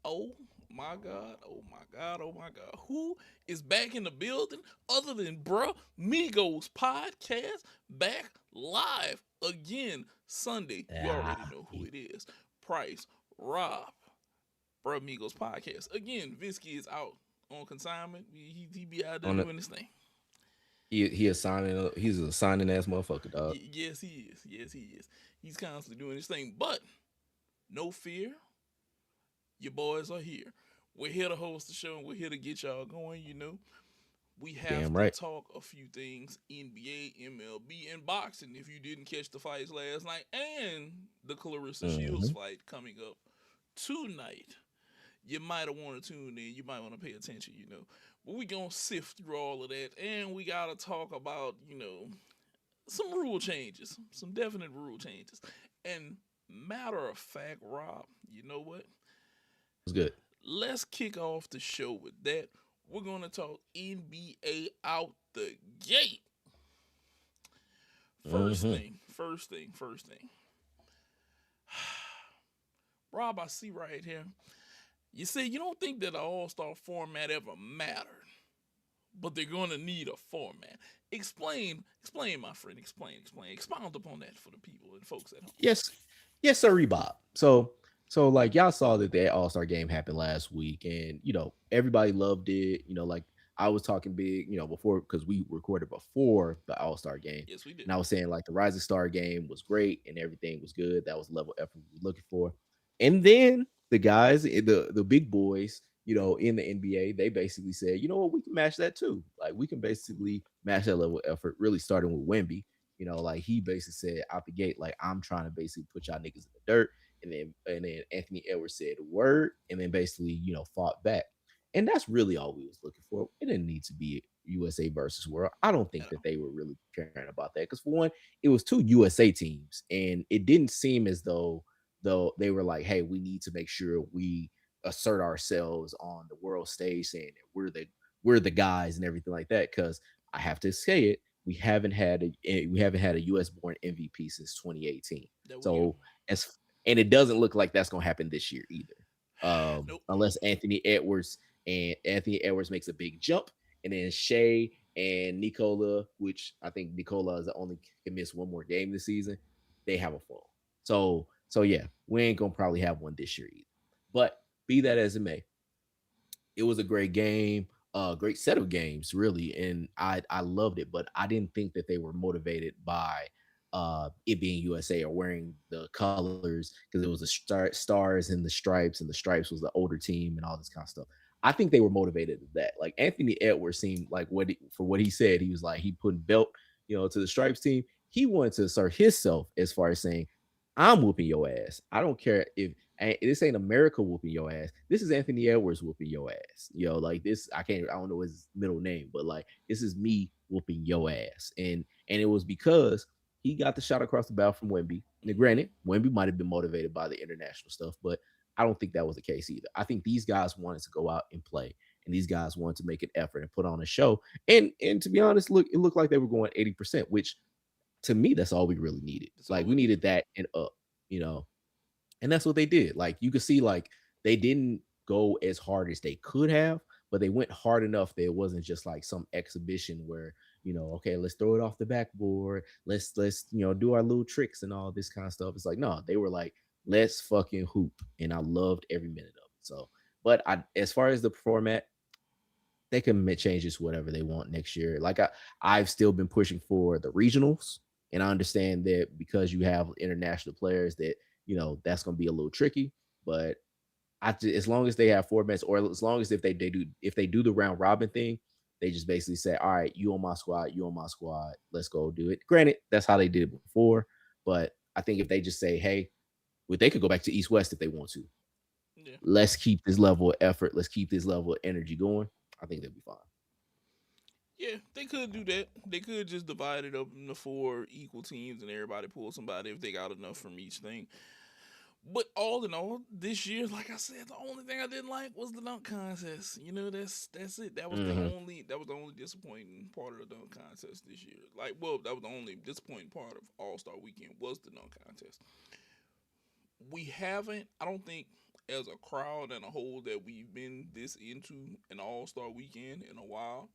Oh my God, oh my God, oh my God. Who is back in the building other than Bruh Migos podcast? Back live again Sunday. You already Ah, know who it is. Price, Rob, Bruh Migos podcast. Again, Visky is out on consignment. He be out there on the, doing this thing. he's a signing ass motherfucker, dog. Yes, he is. Yes, he is. He's constantly doing this thing. But no fear, your boys are here. We're here to host the show and we're here to get y'all going, We have Damn to right. talk a few things NBA, MLB, and boxing if you didn't catch the fights last night and the Clarissa Shields Hmm. fight coming up tonight. You might have want to tune in. You might want to pay attention, But we going to sift through all of that. And we got to talk about, some rule changes, some definite rule changes. And matter of fact, Rob, you know what? It's good. Let's kick off the show with that. We're going to talk NBA out the gate. First Hmm. thing, first thing, first thing. Rob, I see right here. You say you don't think that an All Star format ever mattered, but they're going to need a format. Explain, my friend. Explain. Expound upon that for the people and folks at home. Yes, yes, sir, Bob. So like y'all saw that the All Star game happened last week, and everybody loved it. Like I was talking big, before because we recorded before the All Star game, Yes, we did. and I was saying like the Rising Star game was great and everything was good. That was the level of effort we were looking for. And then the guys, the big boys, in the NBA, they basically said, you know what, we can match that too. Like we can basically match that level of effort. Really starting with Wemby. Like he basically said out the gate, like I'm trying to basically put y'all niggas in the dirt. And then Anthony Edwards said word, and then basically, fought back. And that's really all we was looking for. It didn't need to be USA versus World. I don't think that No. they were really caring about that. Because for one, it was two USA teams, and it didn't seem as though they were like, hey, we need to make sure we assert ourselves on the world stage, saying that we're the guys and everything like that. Because I have to say it, we haven't had a US born MVP since 2018. There we go. So as and it doesn't look like that's gonna happen this year either. Nope. Unless Anthony Edwards makes a big jump, and then Shea and Nicola, which I think Nicola is the only can miss one more game this season, they have a fall. So yeah, we ain't gonna probably have one this year either. But be that as it may, it was a great game, great set of games, really, and I loved it. But I didn't think that they were motivated by it being USA or wearing the colors because it was the stars and the stripes was the older team and all this kind of stuff. I think they were motivated to that. Like Anthony Edwards seemed like for what he said, he was like he put belt, to the stripes team. He wanted to assert himself as far as saying, I'm whooping your ass. I don't care if this ain't America whooping your ass. This is Anthony Edwards whooping your ass. Like this, I don't know his middle name, but like this is me whooping your ass. And it was because he got the shot across the bow from Wemby. Now, granted, Wemby might have been motivated by the international stuff, but I don't think that was the case either. I think these guys wanted to go out and play, and these guys wanted to make an effort and put on a show. And to be honest, it looked like they were going 80%, which to me, that's all we really needed. That's all Like we we need. needed that and up, you know. And that's what they did. Like you could see, like they didn't go as hard as they could have, but they went hard enough that it wasn't just like some exhibition where okay, let's throw it off the backboard, let's do our little tricks and all this kind of stuff. It's like no, they were like, let's fucking hoop, and I loved every minute of it. So, but as far as the format, they can make changes whatever they want next year. Like I've still been pushing for the regionals, and I understand that because you have international players that that's going to be a little tricky. But as long as they have formats, or as long as if they do the round robin thing, they just basically say, all right, you on my squad, you on my squad, let's go do it. Granted, that's how they did it before, but I think if they just say, hey, well, they could go back to East West if they want to. Yeah. Let's keep this level of effort. Let's keep this level of energy going. I think they'll be fine. Yeah, they could do that. They could just divide it up into four equal teams and everybody pull somebody if they got enough from each thing. But all in all, this year, like I said, the only thing I didn't like was the dunk contest. That's it. Hmm. That was the only disappointing part of the dunk contest this year. Like, well, that was the only disappointing part of All Star Weekend was the dunk contest. We haven't. I don't think. as a crowd and a whole that we've been this into an All Star weekend in a while.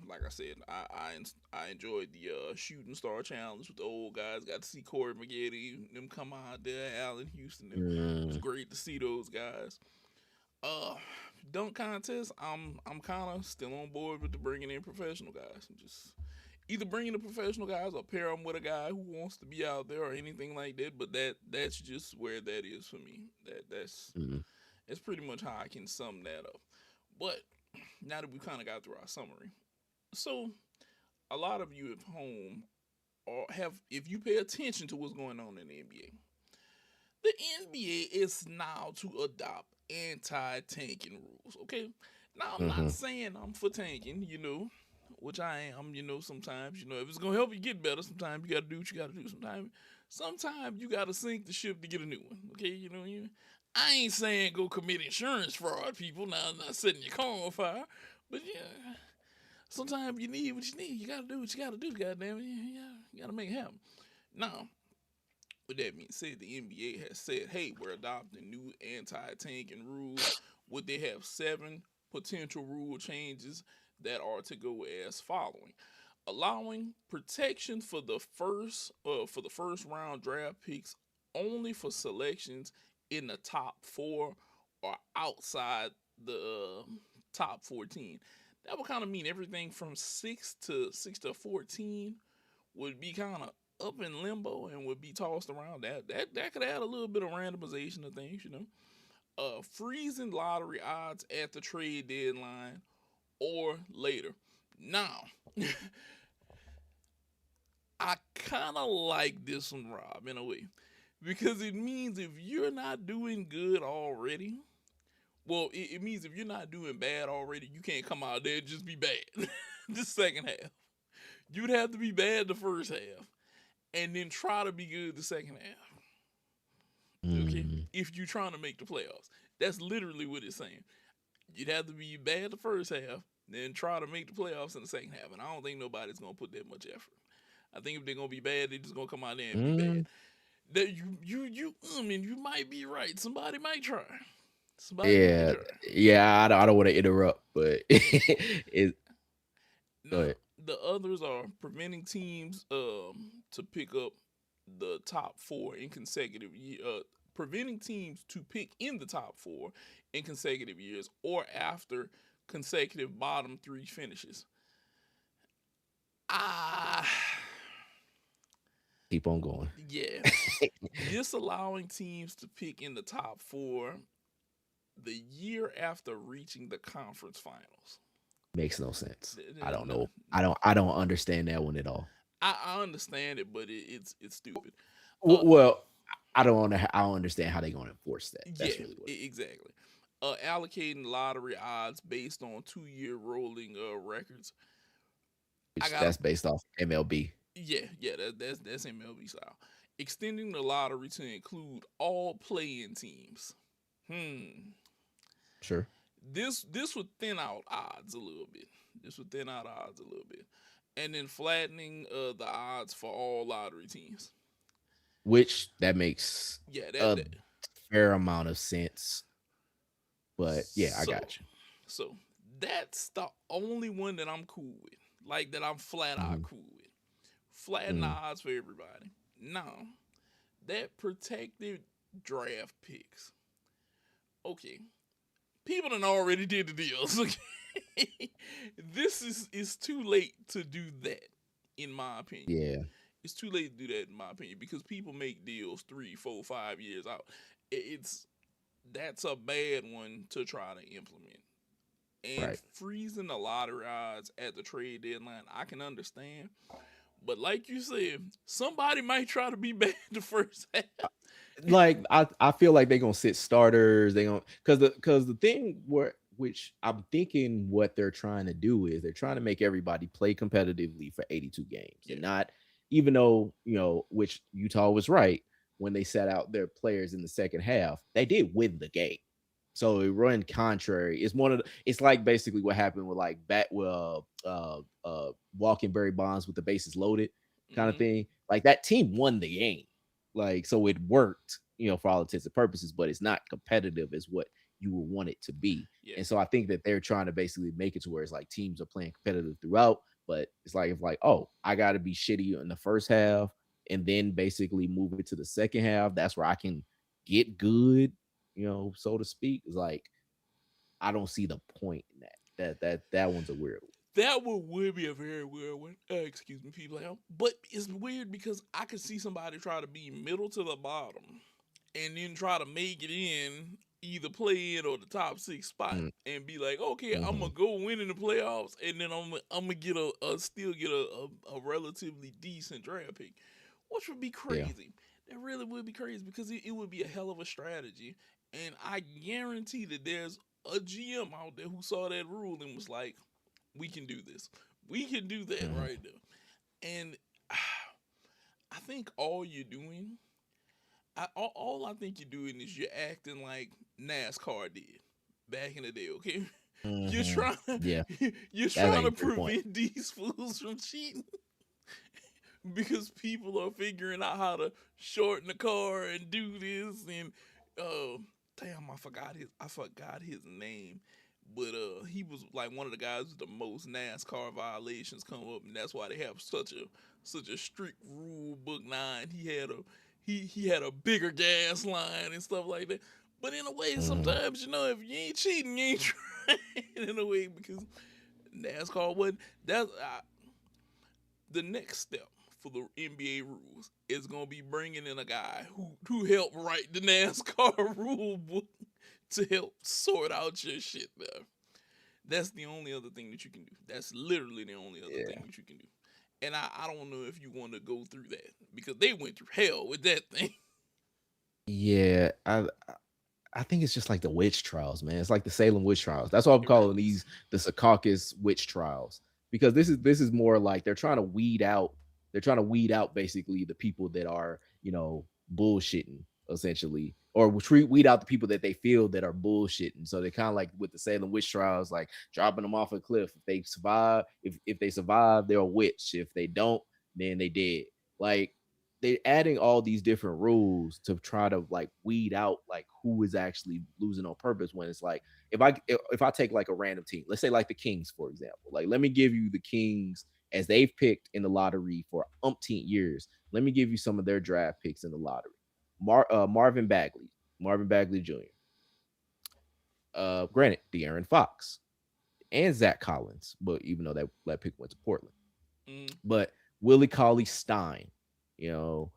Like I said, I enjoyed the shooting star challenge with the old guys. Got to see Corey Maggette, them come out there, Allen Houston. Them. It was Mm, great to see those guys. Uh, dunk contest. I'm kind of still on board with the bringing in professional guys. Just either bringing the professional guys or pair them with a guy who wants to be out there or anything like that. But that's just where that is for me. mm, That's pretty much how I can sum that up. But now that we kind of got through our summary, so a lot of you at home or have, if you pay attention to what's going on in the NBA, the NBA is now to adopt anti-tanking rules. Okay, now I'm not mm-hmm. saying I'm for tanking, which I am. Sometimes if it's gonna help you get better, sometimes you gotta do what you gotta do. Sometimes you gotta sink the ship to get a new one. Okay, I ain't saying go commit insurance fraud, people. Now I'm not setting your car on fire, but yeah, sometimes you need what you need. You gotta do what you gotta do. Goddamn it, you gotta make it happen. Now, with that being said, the NBA has said, hey, we're adopting new anti-tanking rules. Would they have 7 potential rule changes that are to go as following: allowing protection for the first round draft picks only for selections in the top 4 or outside the top 14. That would kind of mean everything from 6 to 14 would be kind of up in limbo and would be tossed around. That could add a little bit of randomization of things. Freezing lottery odds at the trade deadline or later. Now, I kind of like this one, Rob, in a way, because it means if you're not doing good already, well, it means if you're not doing bad already, you can't come out there and just be bad the second half. You'd have to be bad the first half and then try to be good the second half. Okay? Mm. If you're trying to make the playoffs. That's literally what it's saying. You'd have to be bad the first half, then try to make the playoffs in the second half. And I don't think nobody's gonna put that much effort. I think if they're gonna be bad, they're just gonna come out there and be bad. Mm. That I mean, you might be right. Somebody might try. Somebody might Yeah, try. yeah. I don't want to interrupt, but it. Go Now, ahead. the others are preventing teams to pick up the top 4 in consecutive preventing teams to pick in the top 4 in consecutive years or after consecutive bottom 3 finishes. Ah, Keep on going. yeah. Disallowing teams to pick in the top 4 the year after reaching the conference finals. Makes no sense. I don't No, know. I don't understand that one at all. I understand it, but it's stupid. Uh, Well, I don't understand how they're going to enforce that. yeah, That's really what. exactly. Allocating lottery odds based on 2-year rolling records. I Which got that's based off MLB. yeah. That's MLB style. Extending the lottery to include all playing teams. Hmm. Sure. This would thin out odds a little bit. This would thin out odds a little bit, and then flattening the odds for all lottery teams. Which that makes Yeah, a that. fair amount of sense. But yeah, I So got you. so that's the only one that I'm cool with. Like that I'm flat out Hmm. cool with. Flatten the Hmm. odds for everybody. Now, that protected draft picks. Okay. People done already did the deals. Okay. This is too late to do that, in my opinion. Yeah. It's too late to do that in my opinion because people make deals 3, 4, 5 years out. It's That's a bad one to try to implement. And Right. freezing the lottery odds at the trade deadline, I can understand. But like you said, somebody might try to be bad the first half. Like I feel like they're gonna sit starters. They gonna because the thing where which I'm thinking what they're trying to do is they're trying to make everybody play competitively for 82 games Yeah. and not even though which Utah was right when they set out their players in the second half, they did win the game. So it run contrary. It's one of it's like basically what happened with like walking Barry Bonds with the bases loaded kind of Hmm. thing. Like that team won the game. Like so it worked. for all intents and purposes, but it's not competitive as what you would want it to be. Yeah. And so I think that they're trying to basically make it to where it's like teams are playing competitive throughout, but it's like if like, oh, I got to be shitty in the first half and then basically move it to the second half. That's where I can get good, so to speak. It's like I don't see the point in that. That one's a weird one. That one would be a very weird one. Excuse me, people. But it's weird because I could see somebody try to be middle to the bottom and then try to make it in, either play in or the top six spot, Mm, and be like, okay, I'm mhm. gonna go win in the playoffs, and then I'm gonna get still get a relatively decent draft pick, which would be Yeah. crazy. That really would be crazy because it would be a hell of a strategy, and I guarantee that there's a GM out there who saw that rule and was like, we can do this. We can do that Mhm. right there. And I think all you're doing, all I think you're doing is you're acting like NASCAR did back in the day. Okay, you're Mhm. trying, Yeah, you're that's trying a to great point. prevent these fools from cheating because people are figuring out how to shorten the car and do this and uh damn, I forgot his name, but he was like one of the guys with the most NASCAR violations come up, and that's why they have such a strict rule book. Nine, he had a bigger gas line and stuff like that. But in a way, Mhm. sometimes if you ain't cheating, you ain't trying in a way, because NASCAR wasn't. That's the next step for the NBA rules is gonna be bringing in a guy who helped write the NASCAR rule book to help sort out your shit there. That's the only other thing that you can do. That's literally the only other thing Yeah. that you can do. And I don't know if you want to go through that because they went through hell with that thing. Yeah, I think it's just like the witch trials, man. It's like the Salem witch trials. That's why I'm It calling really these is. the Secaucus witch trials because this is more like they're trying to weed out. They're trying to weed out basically the people that are bullshitting essentially, or weed out the people that they feel that are bullshitting. So they kind of like with the Salem witch trials, like dropping them off a cliff. If they survive, if they survive, they're a witch. If they don't, then they dead. Like they're adding all these different rules to try to like weed out like who is actually losing on purpose when it's like if I take like a random team, let's say like the Kings, for example. Like let me give you the Kings as they've picked in the lottery for umpteen years. Let me give you some of their draft picks in the lottery. Marvin Bagley Jr. Granted, De'Aaron Fox and Zach Collins, but even though that pick went to Portland. Mm, But Willie Cauley Stein, granted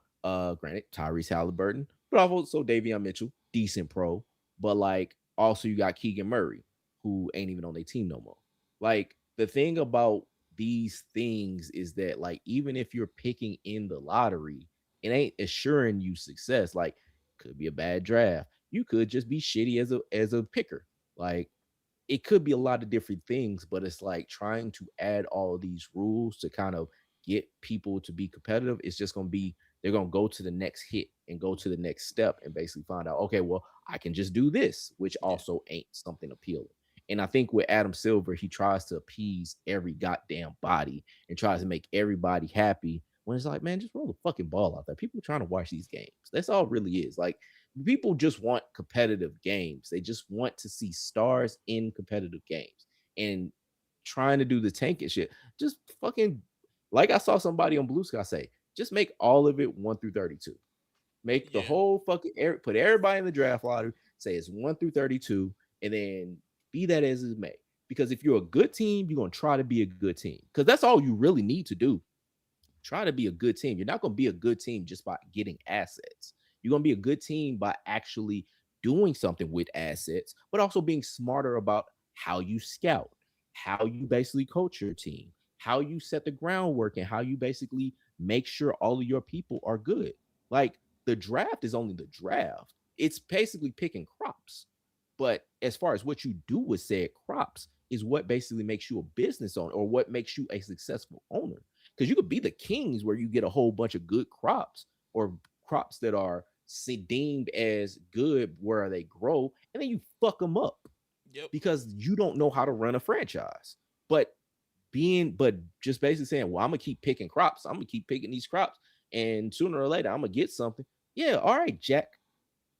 Tyrese Halliburton, but also Davion Mitchell, decent pro. But like also you got Keegan Murray, who ain't even on their team no more. Like the thing about these things is that like even if you're picking in the lottery, it ain't assuring you success. Like could be a bad draft. You could just be shitty as a picker. Like it could be a lot of different things, but it's like trying to add all of these rules to kind of get people to be competitive. It's just going to be they're going to go to the next hit and go to the next step and basically find out, okay, well, I can just do this, which yeah, also ain't something appealing. And I think with Adam Silver, he tries to appease every goddamn body and tries to make everybody happy when it's like, man, just roll the fucking ball out there. People are trying to watch these games. That's all it really is. Like people just want competitive games. They just want to see stars in competitive games. And trying to do the tank and shit, just fucking like I saw somebody on Blue Sky say, just make all of it 1 through 32. Make the yeah, whole fucking put everybody in the draft lottery, say it's 1 through 32, and then be that as it may. Because if you're a good team, you're gonna try to be a good team. Because that's all you really need to do. Try to be a good team. You're not going to be a good team just by getting assets. You're going to be a good team by actually doing something with assets, but also being smarter about how you scout, how you basically coach your team, how you set the groundwork, and how you basically make sure all of your people are good. Like the draft is only the draft, it's basically picking crops. But as far as what you do with said crops, is what basically makes you a business owner or what makes you a successful owner because you could be the Kings where you get a whole bunch of good crops or crops that are deemed as good where they grow, and then you fuck them up yep, because you don't know how to run a franchise. But just basically saying, well, I'm gonna keep picking crops. I'm gonna keep picking these crops, and sooner or later, I'm gonna get something. Yeah, all right, Jack.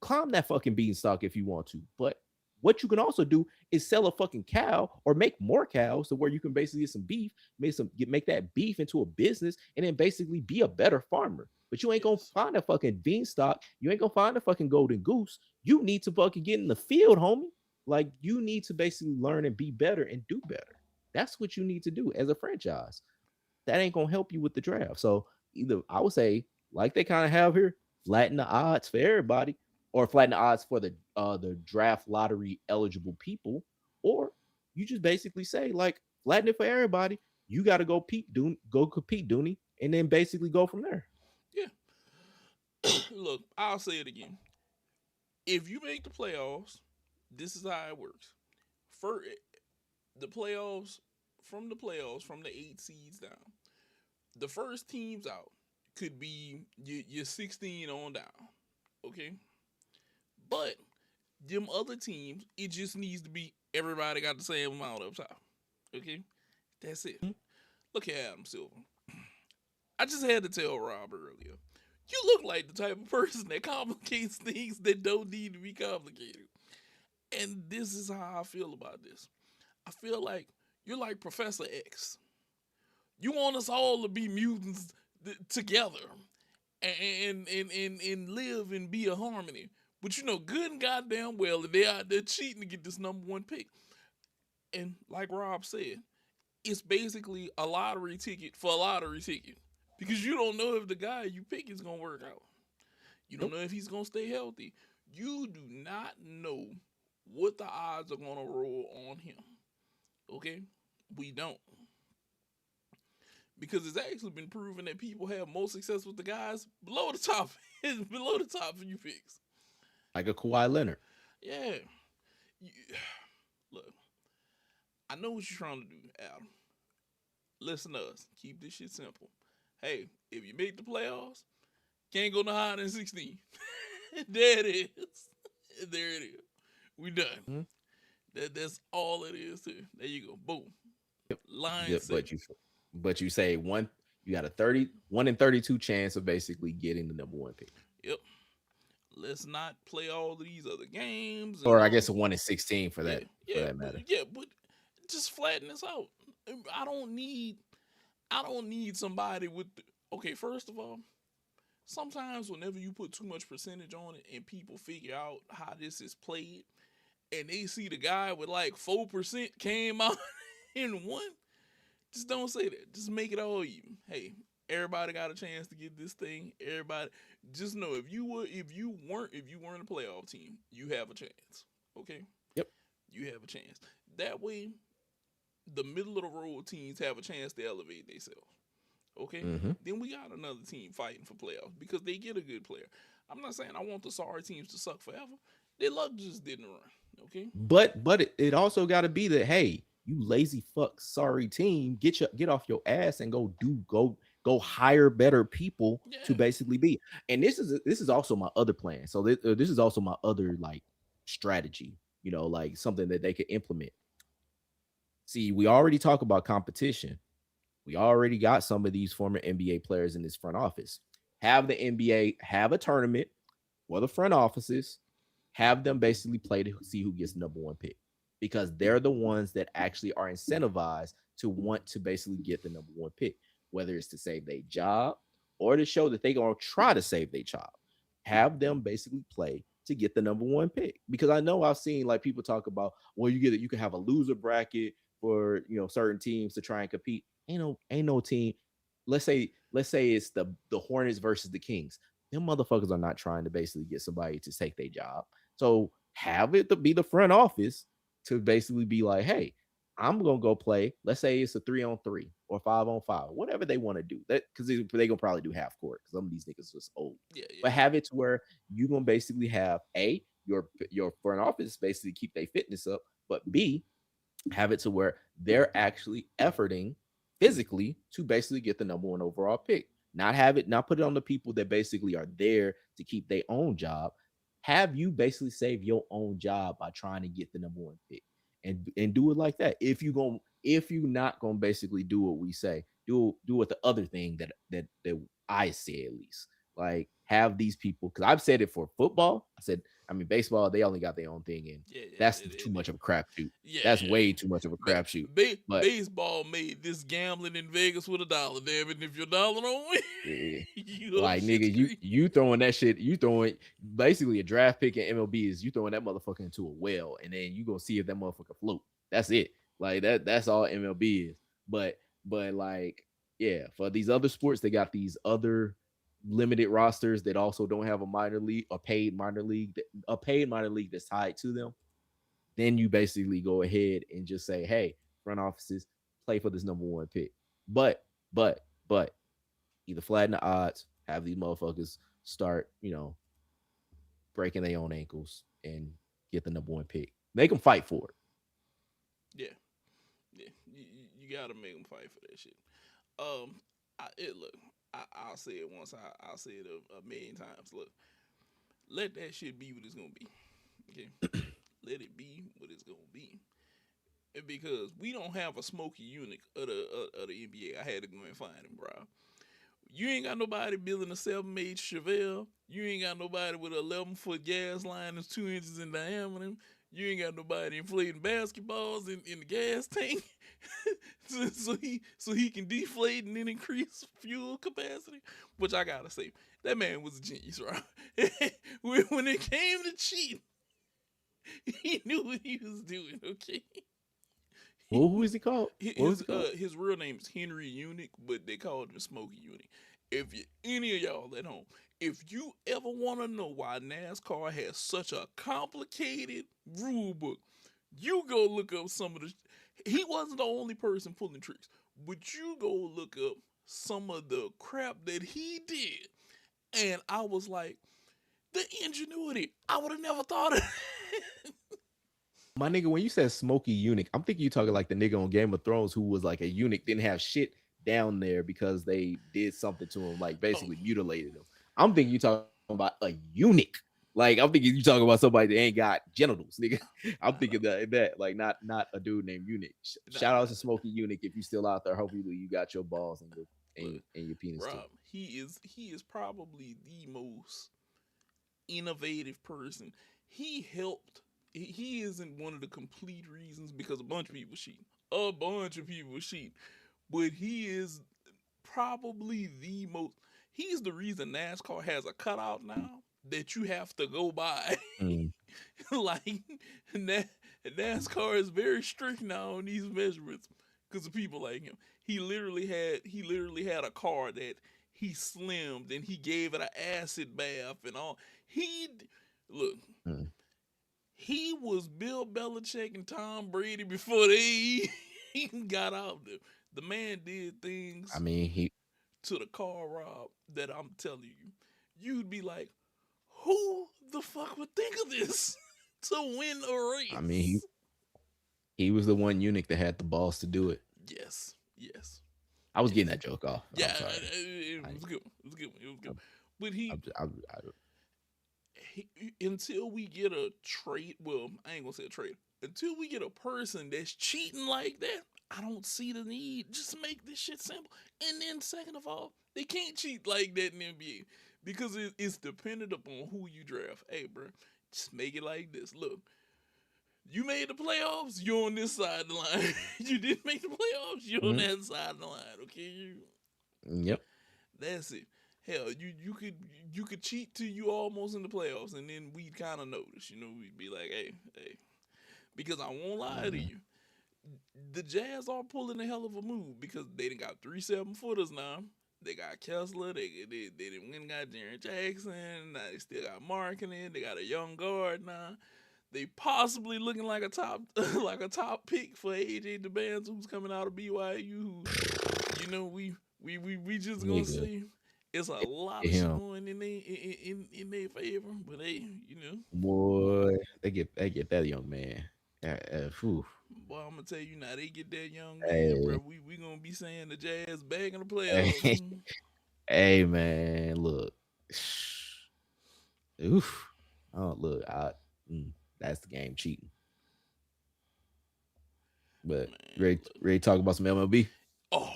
climb that fucking beanstalk if you want to. But what you can also do is sell a fucking cow or make more cows to where you can basically get some beef, make that beef into a business, and then basically be a better farmer. But you ain't gonna Yes. find a fucking beanstalk. You ain't gonna find a fucking golden goose. You need to fucking get in the field, homie. Like you need to basically learn and be better and do better. That's what you need to do as a franchise. That ain't gonna help you with the draft. So either I would say, like they kind of have here, flatten the odds for everybody, or flatten the odds for the draft lottery eligible people, or you just basically say like flatten it for everybody. You got to go compete, Dooney, and then basically go from there. Yeah. Look, I'll say it again. If you make the playoffs, this is how it works. For the playoffs, from the 8 seeds down, the first teams out could be your 16 on down. Okay? But them other teams, it just needs to be everybody got the same amount up top. Okay? That's it. Look at Adam Silver. I just had to tell Rob earlier. You look like the type of person that complicates things that don't need to be complicated. And this is how I feel about this. I feel like you're like Professor X. You want us all to be mutants together and live and be a harmony. But you know good and goddamn well that they out there cheating to get this number one pick. And like Rob said, it's basically a lottery ticket for a lottery ticket. Because you don't know if the guy you pick is gonna work out. You don't Nope. know if he's gonna stay healthy. You do not know what the odds are gonna roll on him. Okay? We don't. Because it's actually been proven that people have more success with the guys below the top below the top few picks. Like a Kawhi Leonard. Yeah. You, look, I know what you're trying to do, Adam. Listen to us. Keep this shit simple. Hey, if you make the playoffs, can't go no higher than 16. There it is. There it is. We done. Mhm. That's all it is too. There you go. Boom. Yep. Line Yep. set. But you say you got a 31 in 32 chance of basically getting the number one pick. Yep. Let's not play all of these other games and Or I all. guess a 1 in 16 Yeah, for yeah, that but matter. yeah, but just flatten this out. I don't need I don't need somebody with okay, first of all, sometimes whenever you put too much percentage on it and people figure out how this is played and they see the guy with like 4% came out and won, just don't say that. Just make it all even. Hey, everybody got a chance to get this thing. Everybody just know if you weren't a playoff team, you have a chance. Okay? Yep. You have a chance. That way the middle of the road teams have a chance to elevate themselves. Okay? Mm-hmm. Then we got another team fighting for playoffs because they get a good player. I'm not saying I want the sorry teams to suck forever. Their luck just didn't run. Okay? But it also got to be that hey, you lazy fuck sorry team, get off your ass and go hire better people to Yeah. basically be. And this is also my other plan. So this is also my other like strategy. Like something that they could implement. See, we already talk about competition. We already got some of these former NBA players in this front office. Have the NBA have a tournament for the front offices, have them basically play to see who gets the number one pick because they're the ones that actually are incentivized to want to basically get the number one pick, whether it's to save their job or to show that they're going to try to save their job. Have them basically play to get the number one pick because I know I've seen like people talk about, well, you can have a loser bracket for certain teams to try and compete. Ain't no team. Let's say it's the Hornets versus the Kings. Them motherfuckers are not trying to basically get somebody to take their job. So have it to be the front office to basically be like, hey, I'm gonna go play. Let's say it's a 3-on-3 or 5-on-5, whatever they want to do. That because they gonna probably do half court because some of these niggas just old. Yeah, But yeah. have it to where you gonna basically have your front office basically keep their fitness up, but B, have it to where they're actually efforting physically to basically get the number one overall pick. Not put it on the people that basically are there to keep their own job. Have you basically save your own job by trying to get the number one pick and do it like that. If you not gonna basically do what we say, do what the other thing that I say at least. Like have these people, because I've said it for football. I said, I mean, baseball, they only got their own thing, and Yeah, that's too much of a crapshoot. yeah, That's yeah. way too much of a crapshoot. But Baseball made this gambling in Vegas with a dollar. Damn it! And if your dollar don't win, eh, you up like shit's nigga, you creek. you throwing that shit, you throwing basically a draft pick in MLB is you throwing that motherfucker into a well, and then you gonna see if that motherfucker float. That's it. Like that's all MLB is. But like, yeah, for these other sports, they got these other limited rosters that also don't have a minor league, a paid minor league that's tied to them. Then you basically go ahead and just say, hey, front offices, play for this number one pick. But, but either flatten the odds, have these motherfuckers start, breaking their own ankles and get the number one pick. Make them fight for it. Yeah, yeah. You gotta make them fight for that shit. Look. I'll say it once. I'll say it a million times. Look, let that shit be what it's gonna be. Okay, let it be what it's gonna be. And because we don't have a smoky eunuch of the NBA, I had to go and find him, bro. You ain't got nobody building a 7 made Chevelle. You ain't got nobody with an 11-foot gas line that's 2 inches in diameter. You ain't got nobody inflating basketballs in the gas tank, so he can deflate and then increase fuel capacity. Which I gotta say, that man was a genius, right? When it came to cheating, he knew what he was doing. Okay, Who is he called? What was his he called? his real name is Henry Eunuch, but they called him Smokey Eunuch. If you, any of y'all at home, if you ever want to know why NASCAR has such a complicated rule book, you go look up some of the. He wasn't the only person pulling tricks, but you go look up some of the crap that he did, and I was like, the ingenuity. I would have never thought of. My nigga, when you said smoky eunuch, I'm thinking you talking like the nigga on Game of Thrones who was like a eunuch, didn't have shit down there because they did something to him, like Oh, basically mutilated him. I'm thinking you talking about a eunuch. Like I'm thinking you talking about somebody that ain't got genitals, nigga. I'm nah, nah, thinking that like not a dude named eunuch. nah, Shout out nah. to Smoky Eunuch if you still out there. Hopefully you got your balls and Look, your penis too. Rob, he is probably the most innovative person. He helped. He isn't one of the complete reasons because a bunch of people cheat. A bunch of people cheat, but he is probably the most. He's the reason NASCAR has a cutout now that you have to go by. Mm. Like NASCAR is very strict now on these measurements because of people like him. He literally had a car that he slimmed and he gave it an acid bath and all. He look. Mm. He was Bill Belichick and Tom Brady before they even got out there. The man did I things mean he to the car, Rob, that I'm telling you, you'd be like, who the fuck would think of this to win a I mean he race? he was the one eunuch that had the balls to do it. Yes, yes, I was getting yes. that joke off. Yeah, I'm sorry. it I, was good. It was good. It was good. I'm, But he, I he until we get a trade, well, I ain't gonna say a trade. Until we get a person that's cheating like that, I don't see the need. Just make this shit simple. And then, second of all, they can't cheat like that in the NBA because it's dependent upon who you draft. Hey, bro, just make it like this. Look, you made the playoffs, you're on this side of the line. You didn't make the playoffs, you're on Mhm. that side of the line. Okay, Yep. that's it. Hell, you could cheat till you almost in the playoffs, and then we'd kind of notice. We'd be like, hey, because I won't lie to Mhm. you, the Jazz are pulling a hell of a move because they done got 3 7-footers now. They got Kessler. They didn't win. Got Jaren Jackson. Now they still got Markkinen. They got a young guard now. They possibly looking like a top like a top pick for AJ DeBans, who's coming out of BYU. We just gonna Nigga, see. It's a lot of shit him. going in their favor, but Boy, they get that young man. Whew. boy, I'm gonna tell you now, they get that young man, bro. Hey, We gonna be saying the Jazz back in the playoffs. hey, hey, man, look. Oof. Oh, look, that's the game cheating. But Man, ready to talk about some MLB? oh,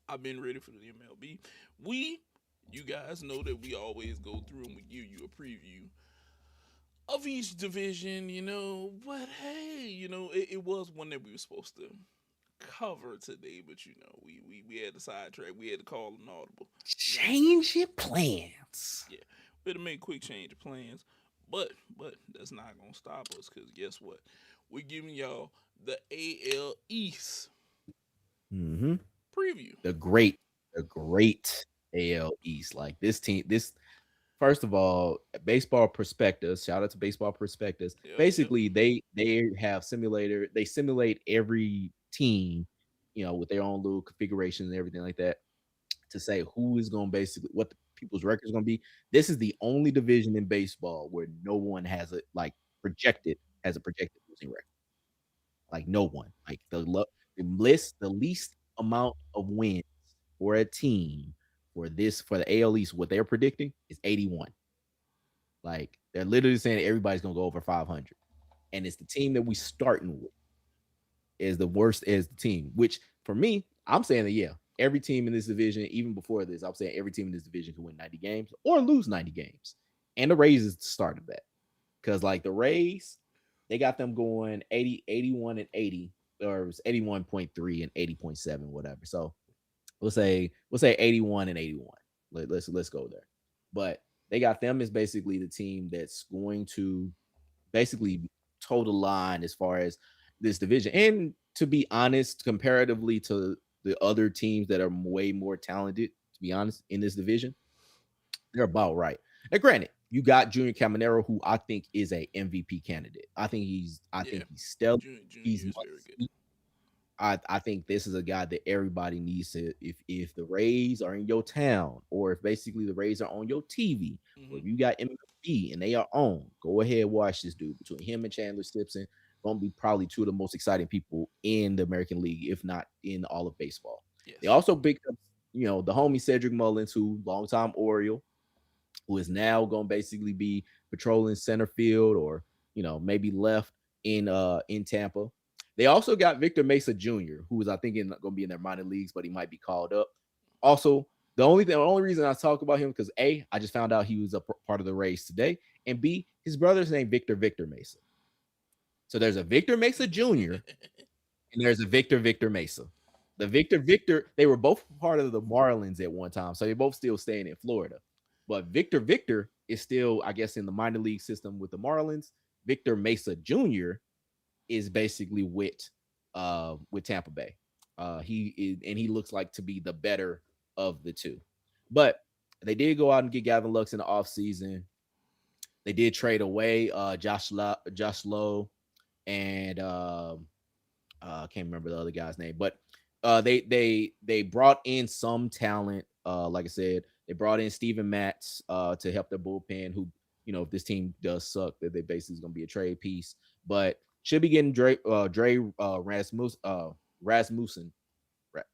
I've been ready for the MLB. We You guys know that we always go through and we give you a preview of each division, But hey, it was one that we were supposed to cover today, but we had to sidetrack. We had to call an audible. You know, Change your plans. yeah, we had to make a quick change of plans, but that's not gonna stop us because guess what? We're giving y'all the AL East Mm-hmm. preview. The great, the great AL East. Like this team, this first of all, baseball prospectus. Shout out to baseball prospectus. Yep, yep. Basically, they have simulator. They simulate every team, with their own little configurations and everything like that to say who is going to basically what the people's record is going to be. This is the only division in baseball where no one has a like projected has a projected losing record. Like no one. Like the least amount of wins for a team for the AL East, what they're predicting is 81. Like they're literally saying everybody's gonna go over 500, and it's the team that we starting with is the worst as the team. Which for me, I'm saying that yeah, every team in this division, even before this, I'm saying every team in this division can win 90 games or lose 90 games, and the Rays is the start of that because like the Rays, they got them going 80, 81, and 80, or it was 81.3 and 80.7, whatever. So we'll say 81 and 81. Let's go there. But they got them as basically the team that's going to basically toe the line as far as this division. And to be honest, comparatively to the other teams that are way more talented, to be honest, in this division, they're about right. Now, granted, you got Junior Caminero, who I think is a MVP candidate. I Yeah, think he's stellar. Junior He's is very good. must I think this is a guy that everybody needs to if the Rays are in your town or if basically the Rays are on your TV or Hmm. if you got MLB and they are on, go ahead watch this dude. Between him and Chandler Stipson, gonna be probably two of the most exciting people in the American League, if not in all of baseball. They Yes. also picked up, the homie Cedric Mullins, who longtime Oriole, who is now going to basically be patrolling center field or maybe left in Tampa. They also got Victor Mesa Jr., who is I think going to be in their minor leagues, but he might be called up. Also, the only reason I talk about him because A, I just found out he was a part of the race today, and B, his brother's named Victor Mesa. So there's a Victor Mesa Jr. and there's a Victor Mesa. The Victor, they were both part of the Marlins at one time, so they both still staying in Florida. But Victor is still, I guess, in the minor league system with the Marlins. Victor Mesa Jr. is basically with Tampa Bay. He is, and he looks like to be the better of the two. But they did go out and get Gavin Lux in the offseason. They did trade away Josh Lowe and I can't remember the other guy's name, but they brought in some talent. Like I said, they brought in Steven Matz to help their bullpen. Who if this team does suck, that they basically is going to be a trade piece, but should be getting Dre Rasmussen.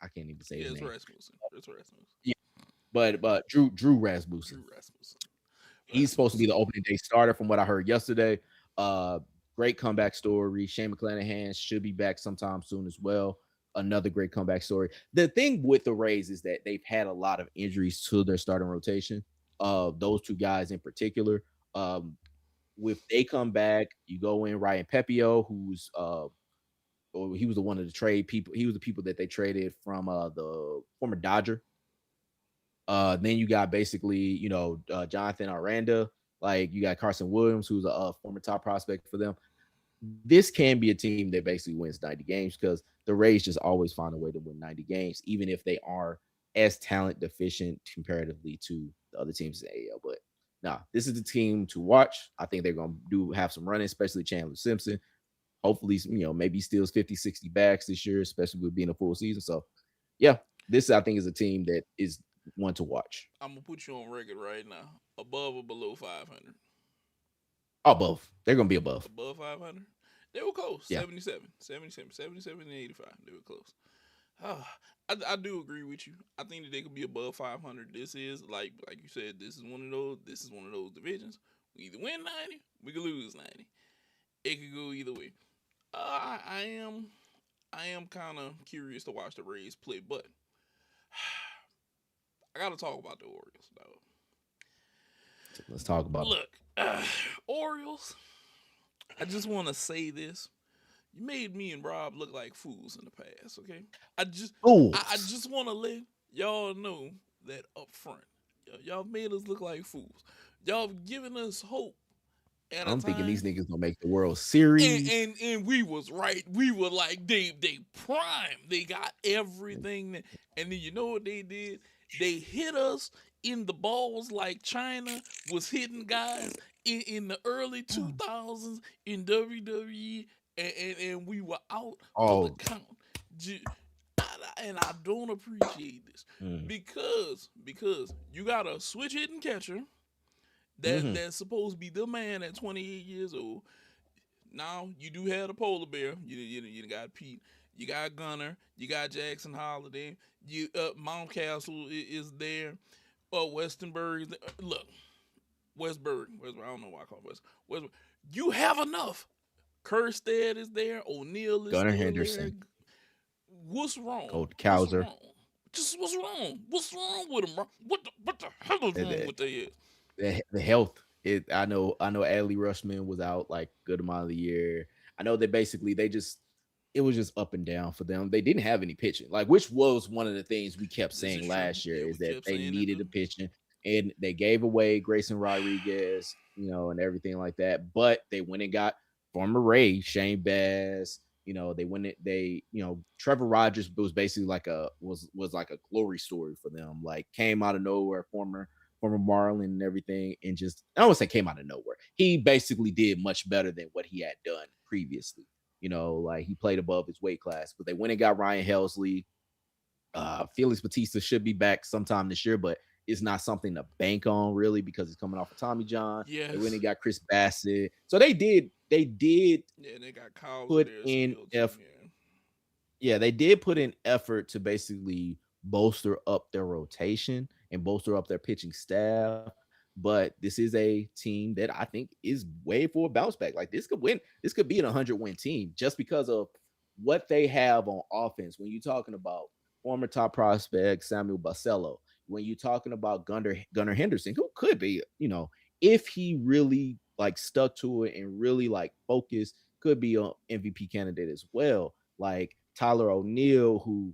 I can't even say Yeah, his it's name. Rasmussen. It's Rasmussen. Yeah, but Drew Rasmussen. Drew Rasmussen. He's supposed to be Rasmussen. the opening day starter from what I heard yesterday. Uh, Great comeback story. Shane McClanahan should be back sometime soon as well. Another great comeback story. The thing with the Rays is that they've had a lot of injuries to their starting rotation. Those two guys in particular. Um, if they come back, you go in Ryan Pepio, who's or he was the one of the trade people. He was the people that they traded from the former Dodger. Then you got basically, Jonathan Aranda, like you got Carson Williams, who's a former top prospect for them. This can be a team that basically wins 90 games because the Rays just always find a way to win 90 games, even if they are as talent deficient comparatively to the other teams in the AL. But nah, this is the team to watch. I think they're going to have some running, especially Chandler Simpson. Hopefully, maybe steals 50, 60 backs this year, especially with being a full season. So, yeah, this I think is a team that is one to watch. I'm gonna put you on record right now. Above or below 500? Above. They're going to be above. Above 500? They were close. Yeah. 77, 77, 77, and 85. They were close. I do agree with you. I think that they could be above 500. This is like you said. This is one of those. This is one of those divisions. We either win 90, we could lose 90. It could go either way. I am kind of curious to watch the Rays play, but I gotta talk about the Orioles though. Let's talk about them. Look, Orioles. I just want to say this. You made me and Rob look like fools in the past. Okay. I just, I Fools. just want to let y'all know that up front, y'all made us look like fools. Y'all giving us hope at a I'm thinking these time, niggas gonna make the World and Series. we was right. We were like they prime. They got everything. And then you know what they did? They hit us in the balls like China was hitting guys in the early 2000s in WWE, and we were out for the Oh, count. And I don't appreciate this mm, because you got a switch hitting catcher hmm that's supposed to be the man at 28 years old. Now you do have a polar bear. You got Pete. You got Gunner. You got Jackson Holiday. You Mountcastle is there. Westenberg is there. Look, Westberg. I don't know why I call it Westberg. You have enough. Kerstead is there. O'Neal is Gunnar still there. Henderson, What's wrong? Colt What's Kowser. wrong? Just what's wrong? What's wrong with them? What the hell is wrong The, with their head? the health. I know Adley Rushman was out like good amount of the year. I know they basically they just it was just up and down for them. They didn't have any pitching, like which was one of the things we kept This is saying true. last year Yeah, is we that kept they saying that. needed a pitching, and they gave away Grayson Rodriguez, and everything like that. But they went and got former Ray Shane Bass. They went it. Trevor Rogers was basically like was like a glory story for them. Like came out of nowhere, former Marlin and everything, and just I don't want to say came out of nowhere. He basically did much better than what he had done previously. Like he played above his weight class. But they went and got Ryan Helsley. Felix Batista should be back sometime this year, but it's not something to bank on really because he's coming off of Tommy John. They went Yes. and got Chris Bassett. So they did Yeah, they got Kyles put there in still too. effort. Yeah, they did put in effort to basically bolster up their rotation and bolster up their pitching staff. But this is a team that I think is way for a bounce back. Like this could win. This could be an 100-win team just because of what they have on offense. When you're talking about former top prospect Samuel Basello, when you're talking about Gunnar Henderson, who could be, if he really like stuck to it and really like focused, could be an MVP candidate as well. Like Tyler O'Neill, who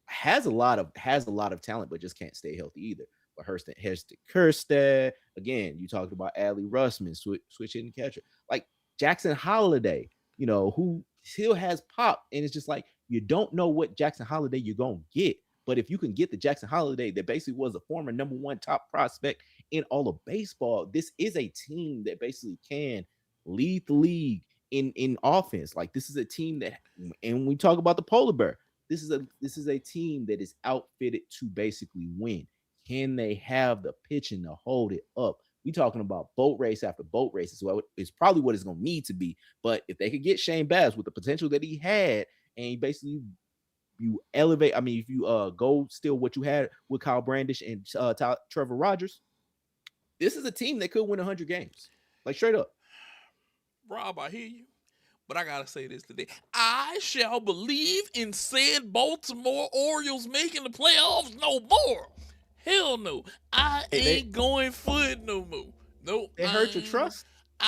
has a lot of talent, but just can't stay healthy either. But Heston Kerstad, again, you talked about Adley Russman, switch hitting catcher, like Jackson Holiday, who still has pop, and it's just like you don't know what Jackson Holiday you're gonna get. But if you can get the Jackson Holiday that basically was a former number one top prospect in all of baseball, this is a team that basically can lead the league in offense. Like this is a team that, and we talk about the polar bear. This is a team that is outfitted to basically win. Can they have the pitching to hold it up? We talking about boat race after boat race. So it's probably what it's going to need to be. But if they could get Shane Bass with the potential that he had, and basically you elevate, I mean, if you go still what you had with Kyle Brandish and Trevor Rogers, this is a team that could win 100 games, like straight up. Rob, I hear you. But I gotta say this today. I shall believe in said Baltimore Orioles making the playoffs no more. Hell no. I They they, ain't going for it no more. Nope. they hurt your trust.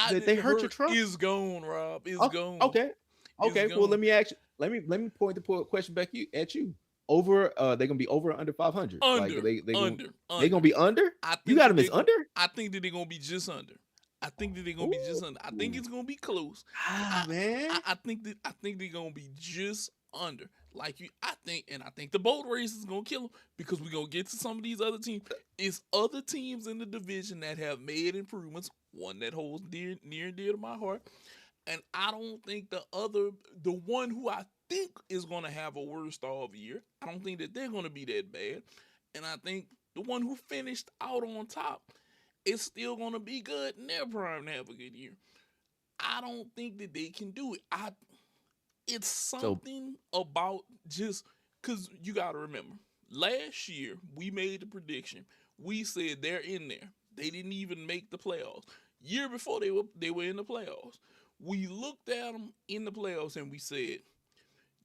They hurt your Hurt trust. is gone, Rob. It's Oh, gone. okay. It's Okay. Well, let gone. me ask you. Let me point the question back at you. Over they're gonna be over or under 500. Like Under. they gonna Under. be under? I You think got that them as they under? I think that they're gonna be just under. I think that they're gonna be just under. I think Ooh. it's gonna be close. I Man. I think they're gonna be just under. Like you, I think the boat race is gonna kill them because we're gonna get to some of these other teams. It's other teams in the division that have made improvements. One that holds near and dear to my heart, and I don't think the one who I think is gonna have a worst off year. I don't think that they're gonna be that bad, and I think the one who finished out on top is still gonna be good in their prime to have a good year. I don't think that they can do it. It's So something about just because you got to remember last year we made the prediction. We said they're in there. They didn't even make the playoffs. Year before they were in the playoffs. We looked at them in the playoffs and we said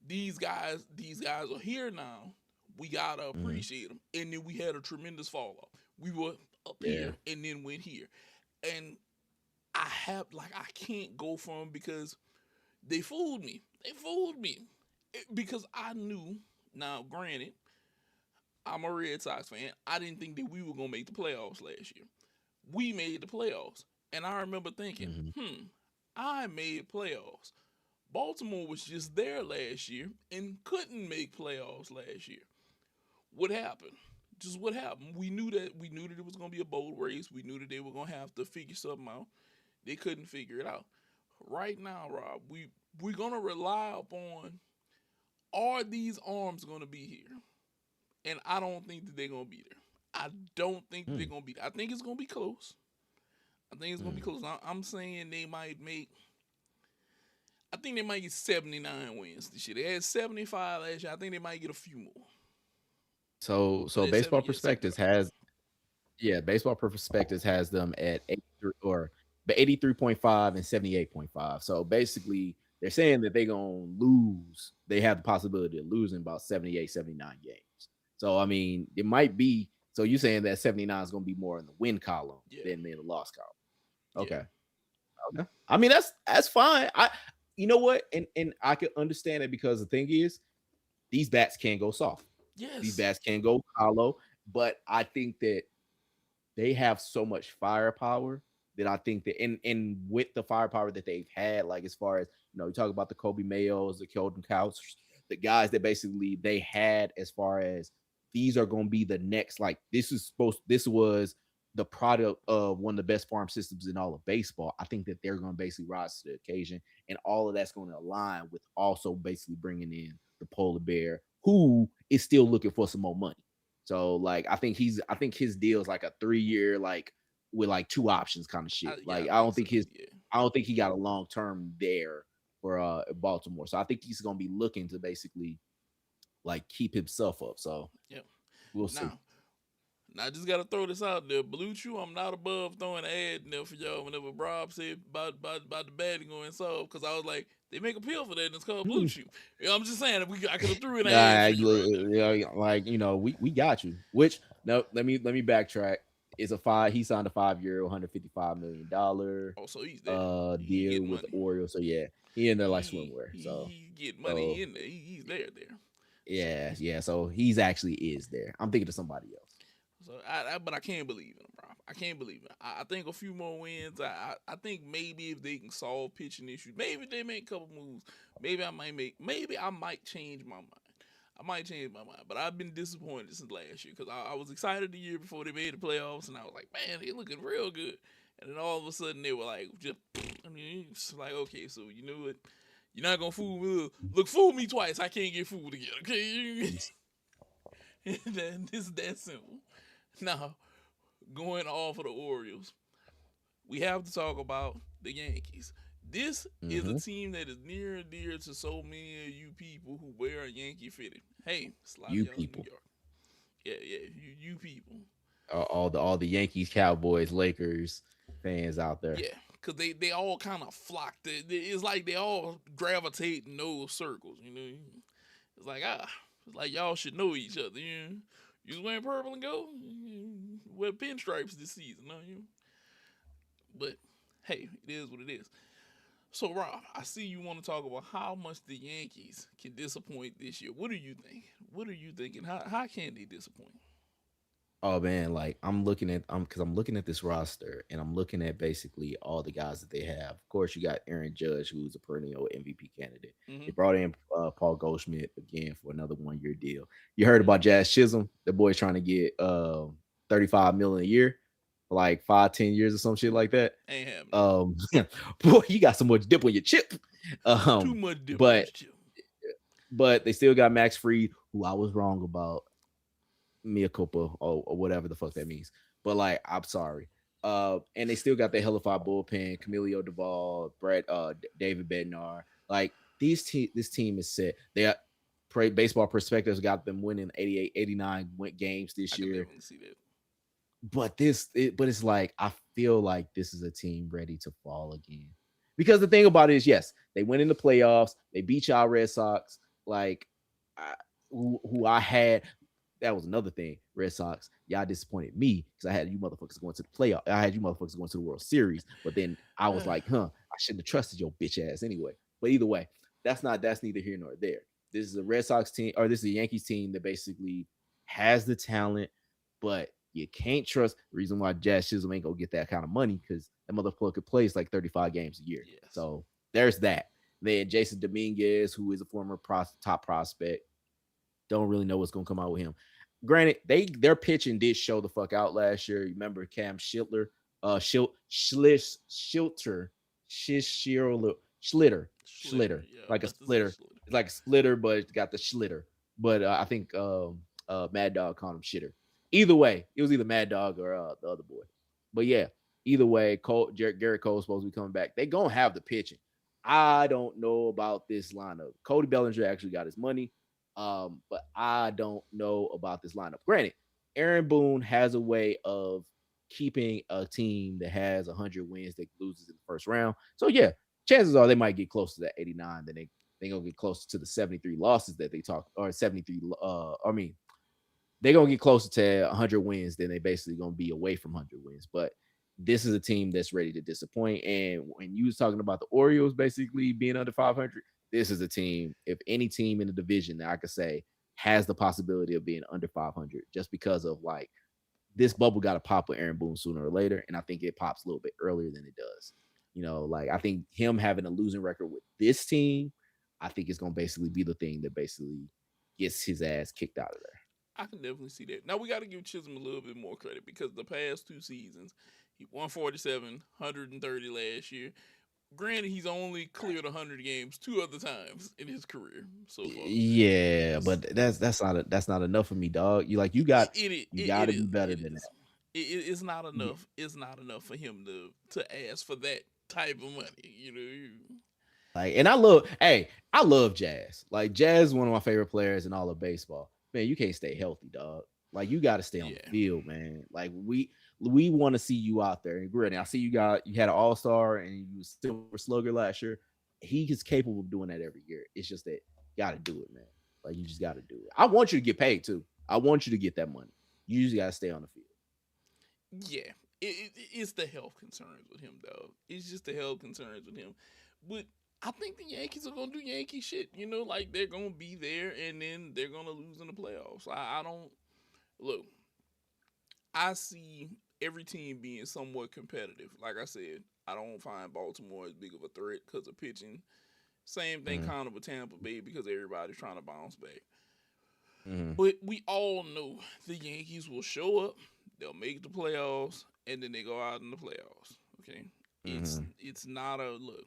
these guys are here now, We gotta Hmm. appreciate them. And then we had a tremendous fall off. We were up Yeah. here and then went here. And I can't go from because they fooled me. They fooled me. Because I knew, now granted, I'm a Red Sox fan. I didn't think that we were gonna make the playoffs last year. We made the playoffs. And I remember thinking, Hmm. I made playoffs. Baltimore was just there last year and couldn't make playoffs last year. What happened? Just what happened? We knew that it was gonna be a bold race. We knew that they were gonna have to figure something out. They couldn't figure it out. Right now, Rob, we're gonna rely upon, are these arms gonna be here? And I don't think that they're gonna be there. I don't think that they're Mm. gonna be there. I think it's gonna be close. I think it's gonna be Mm. close. I'm saying they might make. I think they might get 79 wins this year. They had 75 last year. I think they might get a few more. But So at baseball 70, yeah, perspectives 75. has yeah, baseball perspectives has them at 83 or 83.5 and 78.5. So basically they're saying that they're gonna lose. They have the possibility of losing about 78, 79 games. So I mean, it might be, so you're saying that 79 is gonna be more in the win column Yeah, than in the loss column. yeah. Okay. Okay. I mean, that's fine. You know what? And I can understand it because the thing is, these bats can go soft. These Yes. bats can go hollow. But I think that they have so much firepower that I think that and with the firepower that they've had, like as far as you talk about the Kobe Mayos, the Keldon Couch, the guys that basically they had as far as these are going to be the next, like this was the product of one of the best farm systems in all of baseball. I think that they're going to basically rise to the occasion, and all of that's going to align with also basically bringing in the polar bear, who is still looking for some more money. So like I think his deal is like a 3 year, like with like two options kind of shit. Yeah, Like I think so. Yeah. I don't think he got a long term there for Baltimore. So I think he's gonna be looking to basically like keep himself up. So Yep. we'll see. Now, I just gotta throw this out there. Blue Chew, I'm not above throwing an ad in there for y'all whenever Rob said about the batting going soft, because I was like, they make a pill for that and it's called Blue Hmm. Chew. Yeah, I'm just saying I could have threw in an ad Nah, for you right there. like we got you. Which no, let me backtrack. It's a five. He signed a 5 year, $155 million Oh, so he's there. He deal getting with the money. Orioles. So yeah, he in there like He swimwear. So he getting money. He so in there. He's there. So yeah, yeah. So he's actually is there. I'm thinking of somebody else. but I can't believe in him, bro. I can't believe it. I think a few more wins. I think maybe if they can solve pitching issues, maybe they make a couple moves. Maybe I might change my mind. I might change my mind, but I've been disappointed since last year because I was excited the year before they made the playoffs, and I was like, man, they looking real good. And then all of a sudden they were like, just, I mean, it's like, okay, so you know what? You're not gonna fool me. Look, fool me twice. I can't get fooled again. Okay, this is that simple. Now, going off of the Orioles, we have to talk about the Yankees. This is a Mm-hmm. team that is near and dear to so many of you people who wear a Yankee fitted. Hey, it's a lot of You y'all in New people, York. Yeah, you people. all the Yankees, Cowboys, Lakers fans out there. Yeah, because they all kind of flock. It's like they all gravitate in those circles. It's like it's like y'all should know each other. You was wearing purple and gold. You wear pinstripes this season, no? But hey, it is what it is. So Rob, I see you want to talk about how much the Yankees can disappoint this year. What do you think? What are you thinking? How can they disappoint? Oh man, like I'm looking at this roster and I'm looking at basically all the guys that they have. Of course, you got Aaron Judge, who's a perennial MVP candidate. Mm-hmm. They brought in Paul Goldschmidt again for another 1 year deal. You heard about Jazz Chisholm? The boy's trying to get 35 million a year for like 5, 10 years or some shit like that. Ain't happening. Um, boy, you got so much dip on your chip. Too Um, much dip on but this chip. but they still got Max Fried, who I was wrong about, mea culpa, or whatever the fuck that means. But like, I'm sorry. And they still got the hellified bullpen, Camilo Duvall, David Bednar. Like this team is set. They are, baseball perspectives got them winning 88, 89 games I this can year. definitely see that. But it's like I feel like this is a team ready to fall again. Because the thing about it is, yes, they went in the playoffs. They beat y'all Red Sox. Like, I, who I had. that was another thing. Red Sox, y'all disappointed me because I had you motherfuckers going to the playoff. I had you motherfuckers going to the World Series, but then I was like, I shouldn't have trusted your bitch ass anyway. But either way, that's neither here nor there. This is a Red Sox team, or this is a Yankees team that basically has the talent, but you can't trust. The reason why Jazz Chisholm ain't gonna get that kind of money because that motherfucker plays like 35 games a year. Yes. So there's that. Then Jason Dominguez, who is a former top prospect, don't really know what's gonna come out with him. Granted, their pitching did show the fuck out last year. You remember Cam Schlitter, Schilter, Schlitter, Yeah, like a Mr. Z splitter. Schlitter. It's like a splitter, but it's got the Schlitter. But I think Mad Dog called him Shitter. Either way, it was either Mad Dog or the other boy. But yeah, either way, Garrett Cole's supposed to be coming back. They gonna have the pitching. I don't know about this lineup. Cody Bellinger actually got his money, but I don't know about this lineup. Granted, Aaron Boone has a way of keeping a team that has 100 wins that loses in the first round. So yeah, chances are they might get close to that 89. Then they gonna get closer to the 73 losses that they talk, or 73. I mean, they're gonna get closer to 100 wins than they basically gonna be away from 100 wins. But this is a team that's ready to disappoint. And when you was talking about the Orioles basically being under 500, this is a team. If any team in the division that I could say has the possibility of being under 500, just because of like this bubble got to pop with Aaron Boone sooner or later, and I think it pops a little bit earlier than it does. Like I think him having a losing record with this team, I think it's gonna basically be the thing that basically gets his ass kicked out of there. I can definitely see that. Now we got to give Chisholm a little bit more credit because the past two seasons, he won 47, 130 last year. Granted, he's only cleared 100 games two other times in his career so far. Yeah, but that's not enough for me, dog. It it You it, got it to be is better it than is. It's not that. enough. It's not enough for him to ask for that type of money. Like, and I love Jazz. Like, Jazz is one of my favorite players in all of baseball. Man, you can't stay healthy, dog. Like, you got to stay on the Yeah, field, man. Like, we want to see you out there. And granted, I see you had an All Star and you was Silver Slugger last year. He is capable of doing that every year. It's just that you got to do it, man. Like, you just got to do it. I want you to get paid too. I want you to get that money. You just got to stay on the field. yeah. It's the health concerns with him, though. It's just the health concerns with him. But I think the Yankees are gonna do Yankee shit. Like they're gonna be there and then they're gonna lose in the playoffs. I don't look. I see every team being somewhat competitive. Like I said, I don't find Baltimore as big of a threat because of pitching. Same thing Mm-hmm. kind of with Tampa Bay because everybody's trying to bounce back. Mm-hmm. But we all know the Yankees will show up, they'll make the playoffs, and then they go out in the playoffs. Okay, Mm-hmm. it's not a look.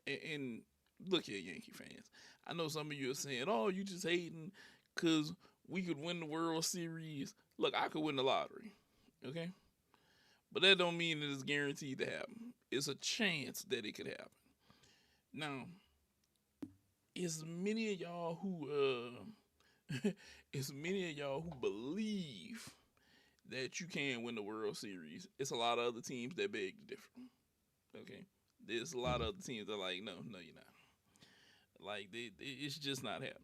And look here, Yankee fans. I know some of you are saying, "Oh, you just hating because we could win the World Series." Look, I could win the lottery. Okay, but that don't mean that it's guaranteed to happen. It's a chance that it could happen. Now, as many of y'all as many of y'all who believe that you can win the World Series, it's a lot of other teams that beg to differ. Okay, there's a lot of other teams that are like, no, no, you're not. Like it's just not happening.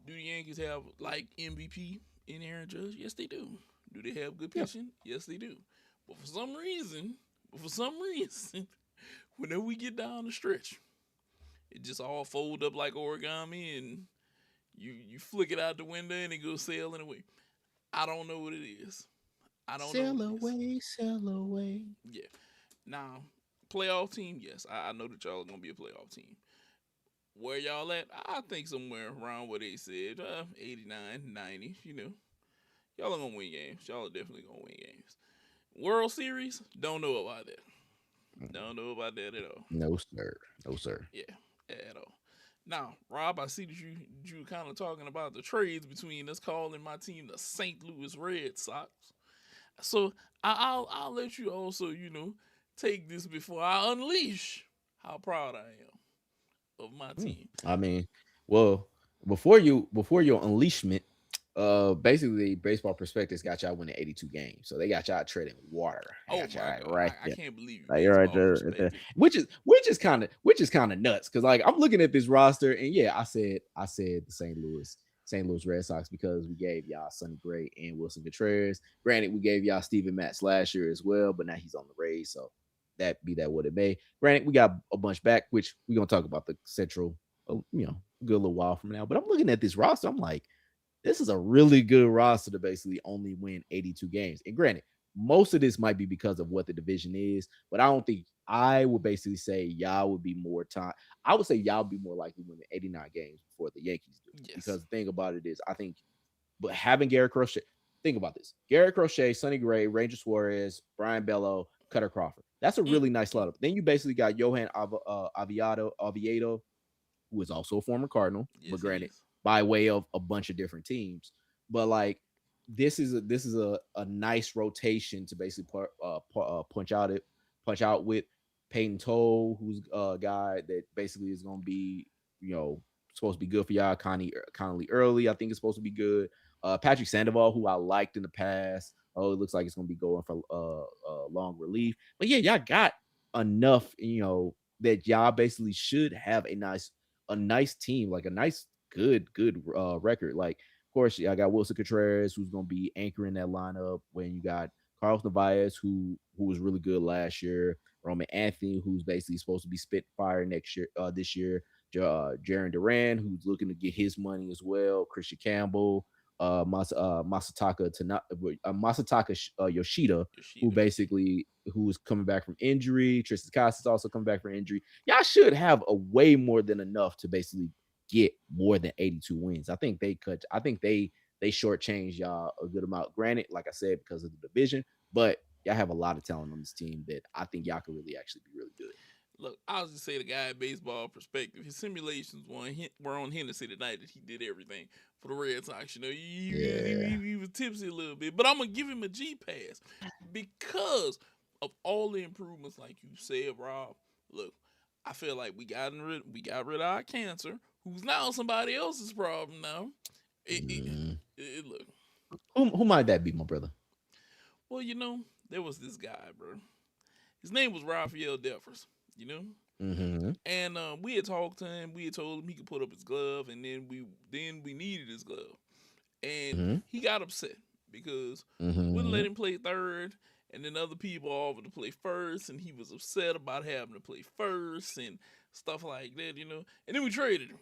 Do the Yankees have like MVP in Aaron Judge? Yes, they do. Do they have good Yeah. pitching? Yes, they do. But for some reason, whenever we get down the stretch, it just all fold up like origami, and you flick it out the window and it goes sailing away. I don't know what it is. I don't know what Sail it is. away, sail away. Yeah. Now, playoff team, yes, I know that y'all are gonna be a playoff team. Where y'all at? I think somewhere around what they said, 89, 90. Y'all are gonna win games. Y'all are definitely gonna win games. World Series, don't know about that. Don't know about that at all. No, sir. No, sir. Yeah, at all. Now, Rob, I see that you kind of talking about the trades between us calling my team the St. Louis Red Sox. So I'll let you also take this before I unleash how proud I am of my team. I mean, well, before your unleashment, basically baseball prospectus got y'all winning 82 games. So they got y'all treading water. They Oh got y'all my God, right I there. can't believe you, Like you're right baseball there, right there. perspective. Which is kind of nuts. Cause like I'm looking at this roster and yeah, I said the St. Louis. St. Louis Red Sox because we gave y'all Sonny Gray and Wilson Contreras. Granted, we gave y'all Steven Matz last year as well, but now he's on the Rays, so that be that what it may. Granted, we got a bunch back, which we're gonna talk about the Central, a good little while from now. But I'm looking at this roster, I'm like, this is a really good roster to basically only win 82 games. And granted, most of this might be because of what the division is, but I don't think I would basically say y'all would be more time. I would say y'all be more likely winning 89 games before the Yankees do. Yes. Because the thing about it is, I think, but having Garrett Crochet, think about this: Garrett Crochet, Sonny Gray, Ranger Suarez, Brian Bello, Cutter Crawford. That's a Mm, really nice mm. lineup. Then you basically got Johan Oviedo, who is also a former Cardinal, but Yes, he granted, is. by way of a bunch of different teams. But like this is a nice rotation to basically punch out with Peyton Toll, who's a guy that basically is going to be you know supposed to be good for y'all. Connolly Early, I think, is supposed to be good. Patrick Sandoval, who I liked in the past. Oh, it looks like it's going to be going for long relief. But yeah, y'all got enough, that y'all basically should have a nice team, like a nice, good record. Like, of course, I got Wilson Contreras, who's going to be anchoring that lineup. When you got Carlos Narvaez, who was really good last year. Roman Anthony, who's basically supposed to be spit fire this year. Jaron Duran, who's looking to get his money as well. Christian Campbell, Masataka Yoshida, who Yoshida. basically who is coming back from injury. Tristan Casas also coming back from injury. Y'all should have a way more than enough to basically get more than 82 wins. I think they shortchanged y'all a good amount. Granted, like I said, because of the division, but y'all have a lot of talent on this team that I think y'all could really actually be really good. Look, I was just say the guy at baseball perspective. His simulations were on Hennessy tonight that he did everything for the Red Sox. You know, Yeah. he was tipsy a little bit, but I'm gonna give him a G pass because of all the improvements, like you said, Rob. Look, I feel like we got rid of our cancer, who's now somebody else's problem now. Mm. Look, Who might that be, my brother? well, there was this guy, bro. His name was Rafael Devers. You know, Mm-hmm. and we had talked to him. We had told him he could put up his glove, and then we needed his glove, and Mm-hmm. he got upset because we wouldn't Mm-hmm. let him play third, and then other people offered to play first, and he was upset about having to play first and stuff like that, And then we traded him.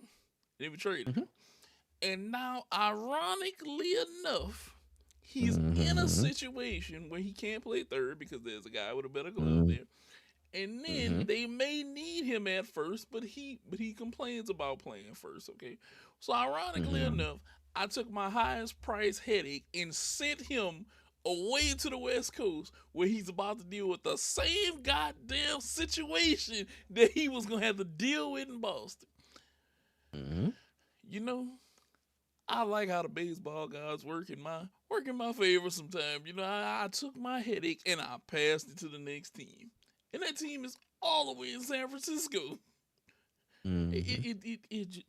And now, ironically enough, he's in a Mm-hmm. situation where he can't play third because there's a guy with a better glove Mm-hmm. there, and then Mm-hmm. they may need him at first, but he complains about playing first. Okay, so ironically Mm-hmm. enough, I took my highest price headache and sent him away to the West Coast where he's about to deal with the same goddamn situation that he was gonna have to deal with in Boston. Mm-hmm. You know, I like how the baseball gods work in my favor sometimes. I took my headache and I passed it to the next team, and that team is all the way in San Francisco. Mm-hmm. It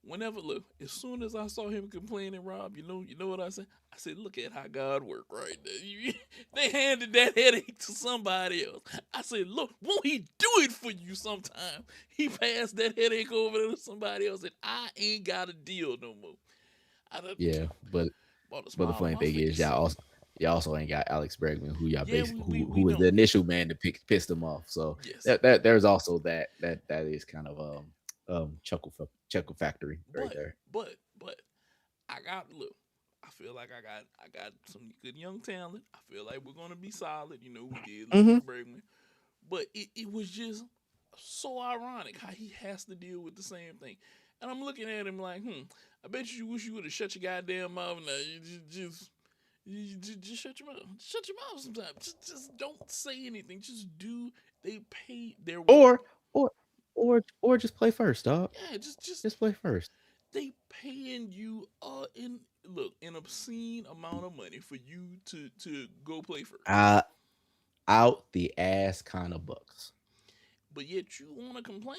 whenever look, as soon as I saw him complaining, Rob, you know what I said? I said, look at how God worked right there. They handed that headache to somebody else. I said, look, won't he do it for you sometime? He passed that headache over to somebody else, and I ain't got a deal no more. I done Yeah, bought a but the smile on funny my thing is, face. y'all also ain't got Alex Bregman, who y'all Yeah, base who we was the don't. initial man to pissed him off. So Yes, that there's also that is kind of chuckle factory right but there. but I got look. I feel like I got some good young talent. I feel like we're gonna be solid. We did lose Mm-hmm. Bregman, but it was just so ironic how he has to deal with the same thing. And I'm looking at him like, I bet you wish you would have shut your goddamn mouth now. You just shut your mouth. Shut your mouth sometimes. Just don't say anything. Just do. They pay their. Or or or just play first, dog. Yeah, just Just play first. they paying you in look an obscene amount of money for you to go play first, Uh Out the ass kind of bucks. but yet you want to complain.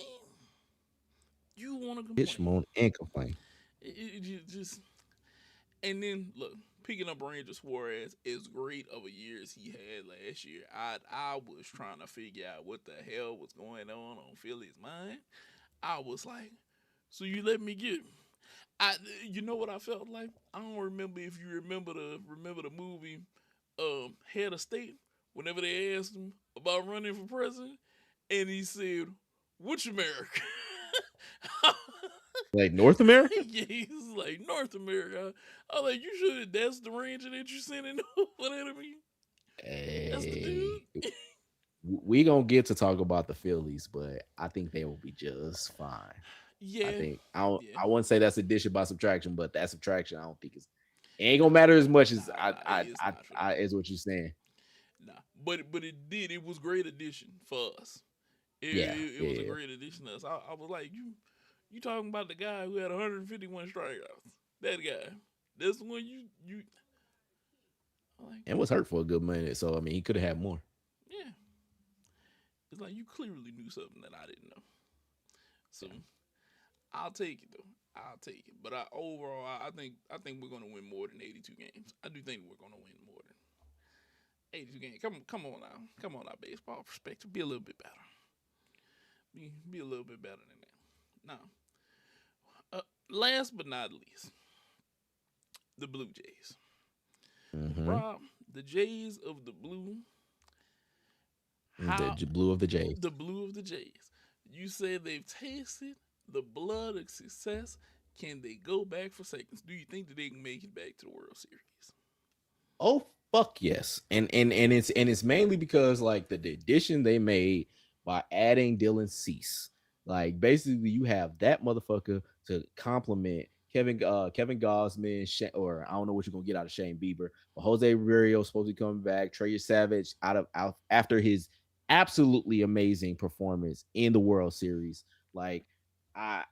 You want to Bitch, complain. moan and complain. It just and then look, picking up Ranger Suarez as great of a year as he had last year. I was trying to figure out what the hell was going on Philly's mind. I was like, so you let me get him. I you know what I felt like? I don't remember if you remember the movie Head of State, whenever they asked him about running for president, and he said, "Which America?" Like North America? Yeah, he's like North America. I was like, you sure that's the ranger that you sending over there to me? That's the Hey, dude. we gonna get to talk about the Phillies, but I think they will be just fine. I Yeah, think I don't, yeah. I wouldn't say that's addition by subtraction, but that subtraction I don't think it ain't gonna matter as much as Nah. It's not for them. is what you're saying. Nah, but it did. It was great addition for us. Yeah, It was a yeah. great addition to us. I was like, you talking about the guy who had 151 strikeouts? That guy. That's the one you. I'm like, And was hurt for a good minute, so I mean he could have had more. yeah. It's like you clearly knew something that I didn't know. So I'll take it though. I'll take it. But overall, I think we're gonna win more than 82 games. I do think we're gonna win more than 82 games. Come on now. Come on now, baseball perspective. Be a little bit better. Be a little bit better than that. Now, last but not least, the Blue Jays. Mm-hmm. Rob, the Jays of the Blue. How Blue of the Jays. the Blue of the Jays? You said they've tasted the blood of success. Can they go back for seconds? Do you think that they can make it back to the World Series? Oh fuck yes, and it's mainly because like the addition they made by adding Dylan Cease. Like basically, you have that motherfucker to complement Kevin Gosman, or I don't know what you're gonna get out of Shane Bieber, but Jose Rios supposed to be coming back. Trey Savage out after his absolutely amazing performance in the World Series. Like I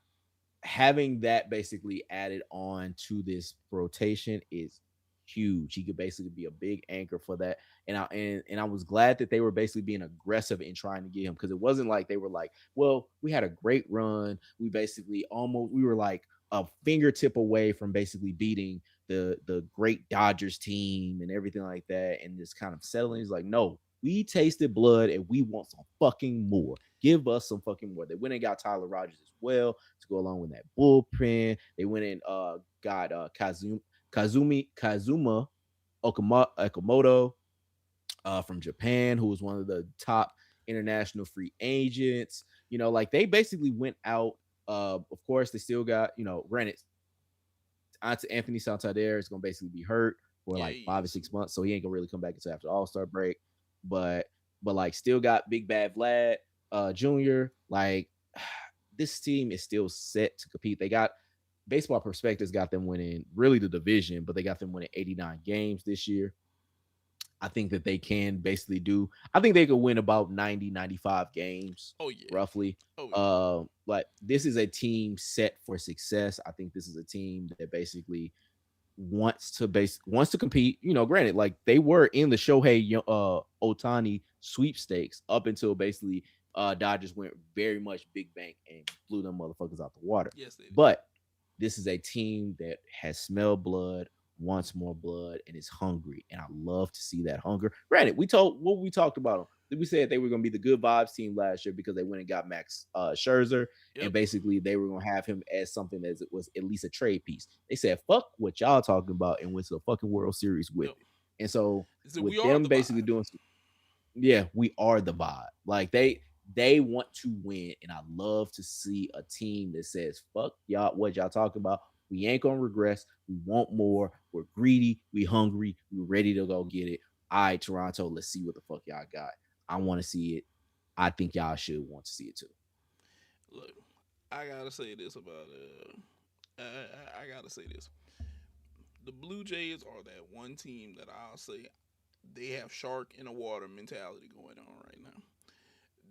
having that basically added on to this rotation is huge. He could basically be a big anchor for that. And I was glad that they were basically being aggressive in trying to get him, because it wasn't like they were like, well, we had a great run. We were like a fingertip away from basically beating the great Dodgers team and everything like that, and just kind of settling. It's like, no, we tasted blood and we want some fucking more. Give us some fucking more. They went and got Tyler Rogers as well to go along with that bullpen. They went and got Kazuma Okamoto from Japan, who was one of the top international free agents. Like they basically went out. Of course, they still got, granted, Anthony Santander is gonna basically be hurt for Yeah, like he 5 or 6 is. months, so he ain't gonna really come back until after the All-Star break. But like still got Big Bad Vlad Jr. Like this team is still set to compete. They got baseball perspectives got them winning really the division, but they got them winning 89 games this year. I think that they can basically do, I think they could win about 90, 95 games Oh yeah. roughly. Oh yeah. But this is a team set for success. I think this is a team that basically wants to compete. Granted, like they were in the Shohei Otani sweepstakes up until basically Dodgers went very much big bank and blew them motherfuckers out the water. Yes, they did. But this is a team that has smelled blood, wants more blood, and is hungry. And I love to see that hunger. Granted, we talked about them. We said they were going to be the good vibes team last year because they went and got Max Scherzer, and Yep. basically they were going to have him as something that was at least a trade piece. They said, fuck what y'all talking about, and went to the fucking World Series with Yep. it. And so So we with are them the basically vibe. doing, yeah, we are the vibe. Like they want to win, and I love to see a team that says, fuck y'all, what y'all talking about. We ain't gonna regress. We want more. We're greedy. We hungry. We ready to go get it. All right, Toronto, let's see what the fuck y'all got. I want to see it. I think y'all should want to see it too. Look, I gotta say this about I gotta say this. The Blue Jays are that one team that I'll say they have shark in the water mentality going on right now.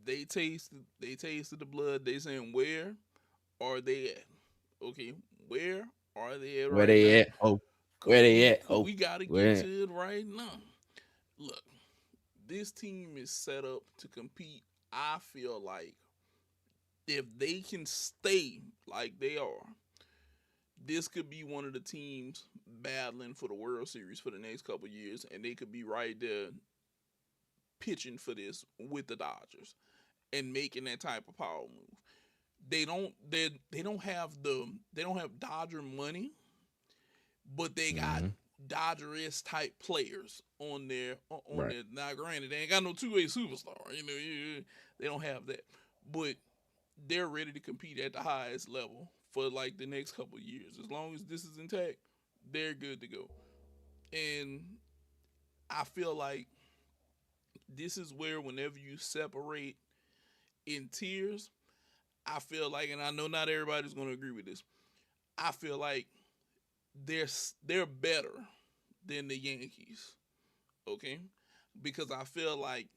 They tasted the blood. They saying where are they at? Okay, where are they at Where right they now? at? Oh, Cause where they we at? cause Oh, we gotta get where? to it right now. Look, this team is set up to compete. I feel like if they can stay like they are, this could be one of the teams battling for the World Series for the next couple years, and they could be right there pitching for this with the Dodgers and making that type of power move. They don't have Dodger money, but they got Hmm. Dodgers type players on on Right. there. Now, granted, they ain't got no two-way superstar. They don't have that, but they're ready to compete at the highest level for like the next couple of years. As long as this is intact, they're good to go. And I feel like this is where whenever you separate in tiers, I feel like, and I know not everybody's going to agree with this. I feel like they're better than the Yankees. Okay, because I feel like,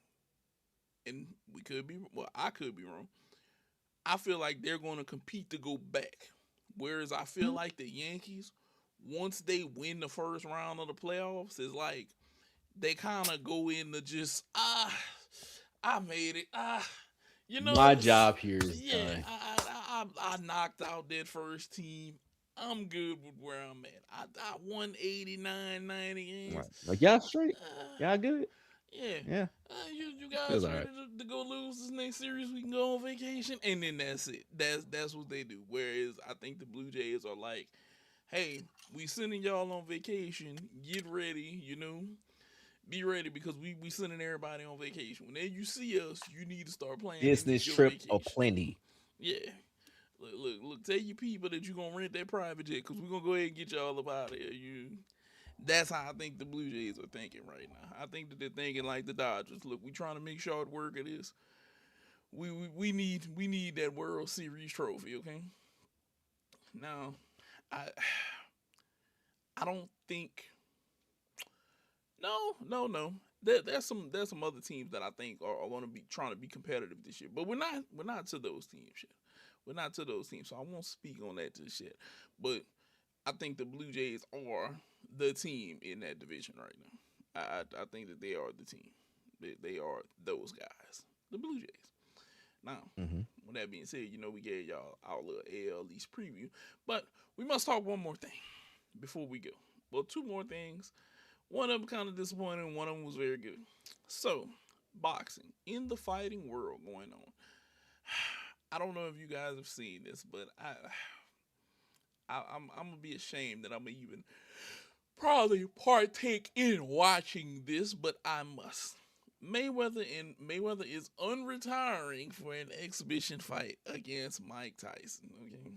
and we could be, well, I could be wrong. I feel like they're going to compete to go back. Whereas I feel like the Yankees, once they win the first round of the playoffs, is like they kind of go into just I made it. My job here is Yeah, done. I knocked out that first team. I'm good with where I'm at. I won 89, 90 Right. games. Like y'all straight. Uh, Y'all good. yeah. Yeah. You guys Feels all ready right. to go lose this next series? We can go on vacation, and then that's it. That's what they do. Whereas I think the Blue Jays are like, hey, we sending y'all on vacation. Get ready, be ready because we sending everybody on vacation. Whenever you see us, you need to start planning Business your trip vacation. aplenty. Yeah. Look, tell your people that you're gonna rent that private jet because we're gonna go ahead and get y'all up out of here. That's how I think the Blue Jays are thinking right now. I think that they're thinking like the Dodgers. Look, we trying to make short work of this. We need that World Series trophy, okay? Now, I I don't think no. There's some other teams that I think are going to be trying to be competitive this year, but we're not to those teams yet. We're not to those teams, so I won't speak on that just yet. But I think the Blue Jays are the team in that division right now. I think that they are the team. They are those guys, the Blue Jays. Now, Hmm. with that being said, we gave y'all our little AL East preview, but we must talk one more thing before we go. Well, two more things. One of them kind of disappointing. One of them was very good. So, boxing in the fighting world going on. I don't know if you guys have seen this, but I'm gonna be ashamed that I'm gonna even probably partake in watching this, but I must. Mayweather is unretiring for an exhibition fight against Mike Tyson. Okay,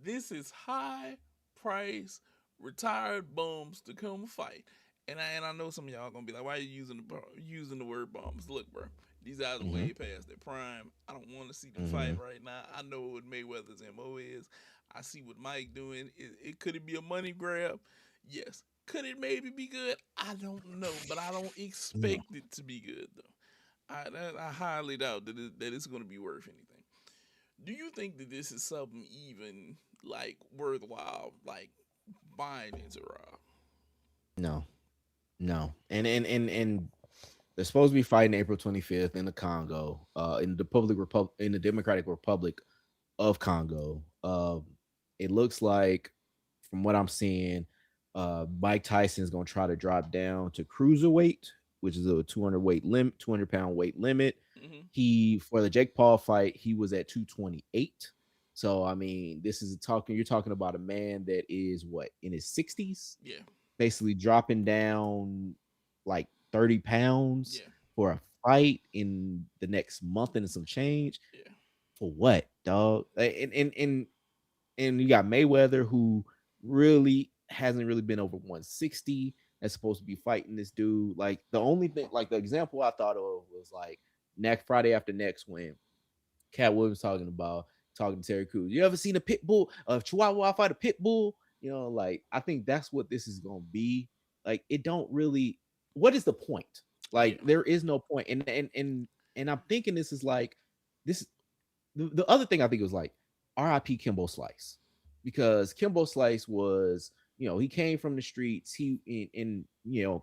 this is high price retired bums to come fight. And I know some of y'all gonna be like, why are you using the word bums? Look, bro, these guys are Hmm. way past their prime. I don't want to see them fight Hmm. right now. I know what Mayweather's MO is. I see what Mike doing. It could it be a money grab? Yes. Could it maybe be good? I don't know, but I don't No. expect it to be good though. I highly doubt that it's going to be worth anything. Do you think that this is something even like worthwhile, like buying into Rob? No. No. And they're supposed to be fighting April 25th in the Congo, in the in the Democratic Republic of Congo. It looks like, from what I'm seeing, Mike Tyson is going to try to drop down to cruiserweight, which is a 200-pound weight limit. Mm-hmm. He For the Jake Paul fight, he was at 228. So I mean, you're talking about a man that is what, in his 60s, Yeah, basically dropping down like 30 pounds yeah, for a fight in the next month and some change. yeah, For what, dog? And you got Mayweather, who really hasn't really been over 160. That's supposed to be fighting this dude. Like, the only thing, like, the example I thought of was like next Friday after next, when Cat Williams talking to Terry Crews. You ever seen a pit bull, a Chihuahua fight a pit bull? Like, I think that's what this is gonna be. Like, it don't really. What is the point? yeah, Like, there is no point. And I'm thinking this is like this. The other thing I think was like R.I.P. Kimbo Slice, because Kimbo Slice was, he came from the streets.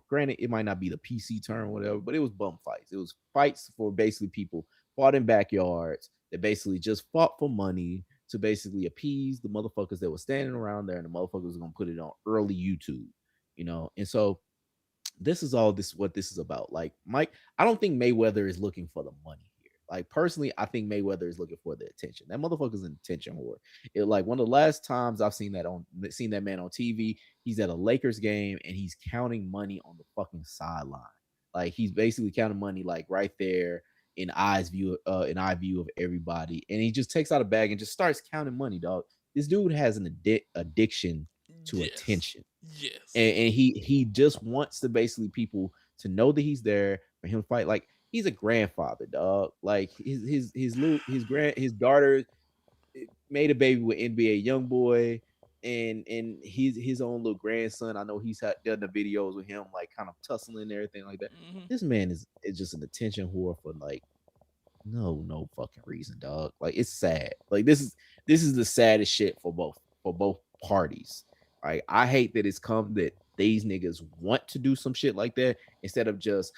Granted, it might not be the PC term or whatever, but it was bum fights. It was fights for basically people fought in backyards that basically just fought for money to basically appease the motherfuckers that were standing around there, and the motherfuckers was gonna put it on early YouTube. And so this is what this is about. Like, Mike, I don't think Mayweather is looking for the money. Like personally, I think Mayweather is looking for the attention. That motherfucker's an attention whore. It like one of the last times I've seen that man on TV. He's at a Lakers game and he's counting money on the fucking sideline. Like he's basically counting money like right there in eye view of everybody, and he just takes out a bag and just starts counting money, dog. This dude has an addiction to Yes. attention, Yes. and he just wants to basically people to know that he's there for him to fight. Like he's a grandfather, dog. Like his daughter made a baby with NBA YoungBoy, and he's his own little grandson. I know he's done the videos with him, like kind of tussling and everything like that. Hmm. This man is just an attention whore for like no fucking reason, dog. Like it's sad. Like this is the saddest shit for both parties. Like I hate that it's come that these niggas want to do some shit like that instead of just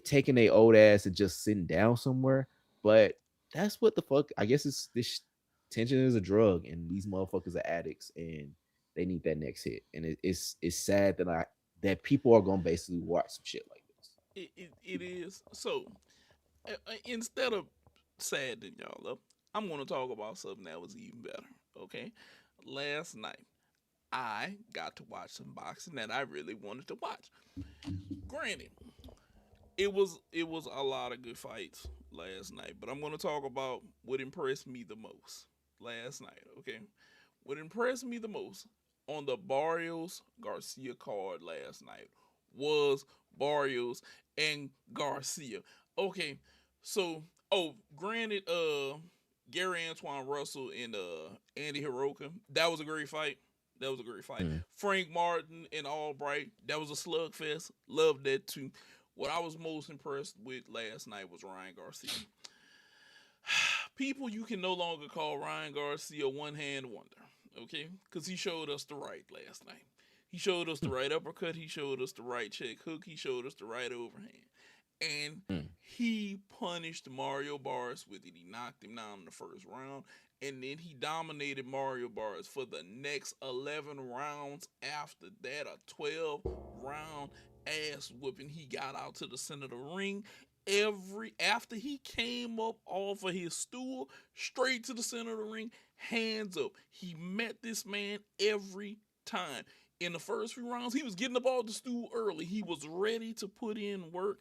taking their old ass and just sitting down somewhere. But that's what the fuck. I guess it's this tension is a drug, and these motherfuckers are addicts, and they need that next hit. And it's sad that people are gonna basically watch some shit like this. It is. So instead of saddening y'all up, I'm going to talk about something that was even better. Okay, last night I got to watch some boxing that I really wanted to watch. Granted, it was a lot of good fights last night, but I'm going to talk about what impressed me the most last night. Okay, what impressed me the most on the Barrios Garcia card last night was Barrios and Garcia. Okay, so granted, Gary Antoine Russell and Andy Hiroka, that was a great fight. That was a great fight. Mm. Frank Martin and Albright, that was a slugfest. Loved that too. What I was most impressed with last night was Ryan Garcia. People, you can no longer call Ryan Garcia one hand wonder, okay? Because he showed us the right last night. He showed us the right uppercut. He showed us the right check hook. He showed us the right overhand. And Mm. he punished Mario Barnes with it. He knocked him down in the first round. And then he dominated Mario Barnes for the next 11 rounds after that. A 12 round ass whooping. He got out to the center of the ring. After he came up off of his stool, straight to the center of the ring, hands up. He met this man every time. In the first few rounds, he was getting up off the stool early. He was ready to put in work.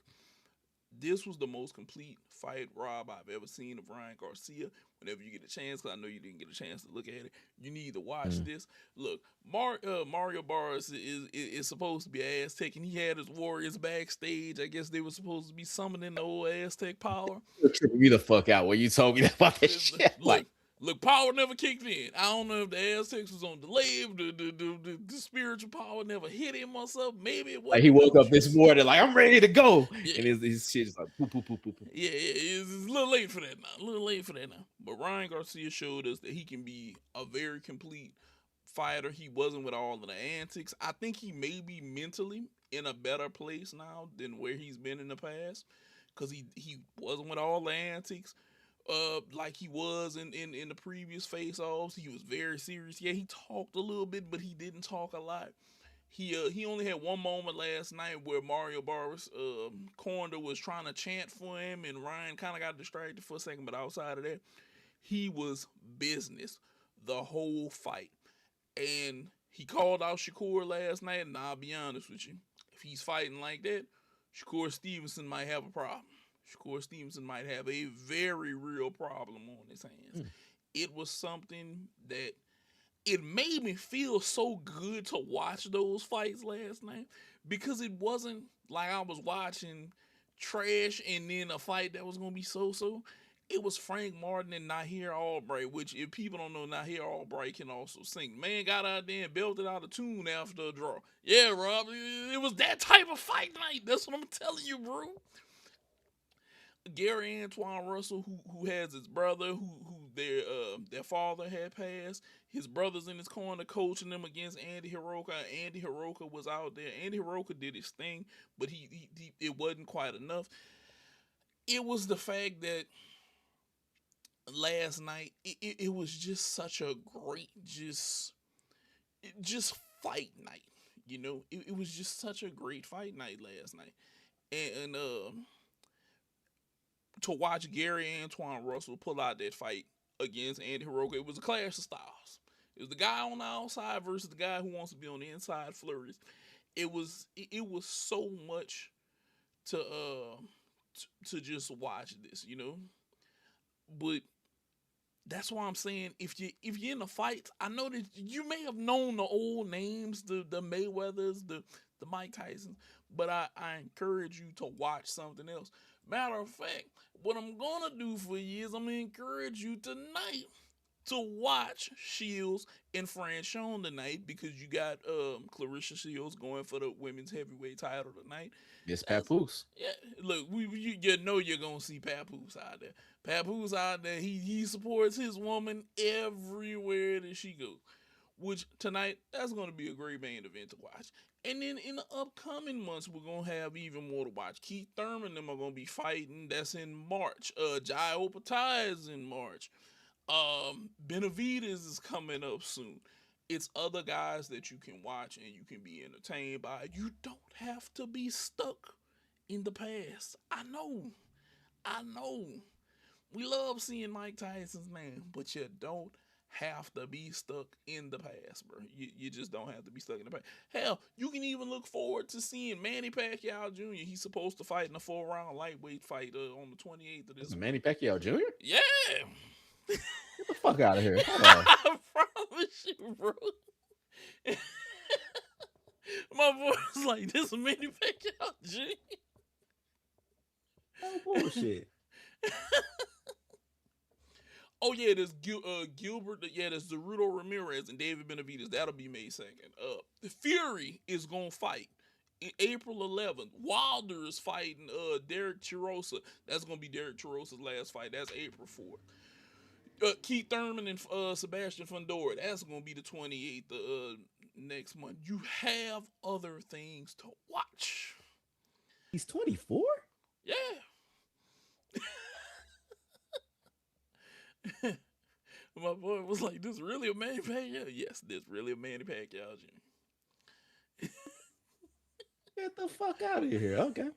This was the most complete fight, Rob, I've ever seen of Ryan Garcia. Whenever you get a chance, because I know you didn't get a chance to look at it, you need to watch Mm. this. Look, Mario Barnes is supposed to be Aztec, and he had his warriors backstage. I guess they were supposed to be summoning the old Aztec power. You're tripping me the fuck out when you told me about that shit. Like, Look, look, power never kicked in. I don't know if the Aztecs was on delay, if the spiritual power never hit him or something. Maybe it like wasn't he the woke up this coaches. morning like I'm ready to go, Yeah, and his shit is like poop poop poop poop poop. yeah, it's a little late for that now. A little late for that now. But Ryan Garcia showed us that he can be a very complete fighter. He wasn't with all of the antics. I think he may be mentally in a better place now than where he's been in the past. Because he wasn't with all the antics. Like he was in the previous face offs. He was very serious. Yeah, he talked a little bit, but he didn't talk a lot. He only had one moment last night where Mario Barris Corner was trying to chant for him, and Ryan kind of got distracted for a second. But outside of that, he was business the whole fight, and he called out Shakur last night. And I'll be honest with you, if he's fighting like that, Shakur Stevenson might have a problem. Shakur Stevenson might have a very real problem on his hands. Mm. It was something that it made me feel so good to watch those fights last night because it wasn't like I was watching trash and then a fight that was gonna be so. It was Frank Martin and Nahir Albright, which if people don't know, Nahir Albright can also sing. Man got out there and belted out a tune after a draw. Yeah, Rob, it was that type of fight night. That's what I'm telling you, bro. Gary Antoine Russell, who has his brother, who their father had passed. His brother's in his corner coaching them against Andy Hiroka. Andy Hiroka was out there. Andy Hiroka did his thing, but he it wasn't quite enough. It was the fact that last night it was just such a great just fight night. You know, it was just such a great fight night last night, and to watch Gary Antoine Russell pull out that fight against Andy Hiroka. It was a clash of styles. It was the guy on the outside versus the guy who wants to be on the inside flurries. It was so much to to just watch this, But that's why I'm saying if you're in the fights, I know that you may have known the old names, the Mayweathers, the Mike Tysons, but I encourage you to watch something else. Matter of fact, what I'm gonna do for you is I'm gonna encourage you tonight to watch Shields and Franchon tonight because you got Clarissa Shields going for the women's heavyweight title tonight. Miss That's Papoose. yeah. Look, you know you're gonna see Papoose out there. Papoose out there. He supports his woman everywhere that she goes. Which tonight that's gonna be a great main event to watch. And then in the upcoming months, we're gonna have even more to watch. Keith Thurman and them are gonna be fighting. That's in March. Jai Opatai is in March. Benavides is coming up soon. It's other guys that you can watch and you can be entertained by. You don't have to be stuck in the past. I know. We love seeing Mike Tyson's name, but you don't have to be stuck in the past, bro. You just don't have to be stuck in the past. Hell, you can even look forward to seeing Manny Pacquiao Jr. He's supposed to fight in a 4-round lightweight fight on the 28th of This this is month. Manny Pacquiao Jr. Yeah. Get the fuck out of here. Hold on. I promise you, bro. My boy was like, this is Manny Pacquiao Jr. Oh, bullshit. Oh yeah, there's Gilbert. Yeah, there's Zerudo Ramirez and David Benavides. That'll be May 2nd. The Fury is gonna fight in April 11th. Wilder is fighting Derek Chirosa. That's gonna be Derek Chirosa's last fight. That's April 4th. Keith Thurman and Sebastian Fundora. That's gonna be the 28th next month. You have other things to watch. He's 24? Yeah. My boy was like, "This really a Manny Pacquiao?" Yes, this really a Manny Pacquiao Jr. Get the fuck out of here. Okay.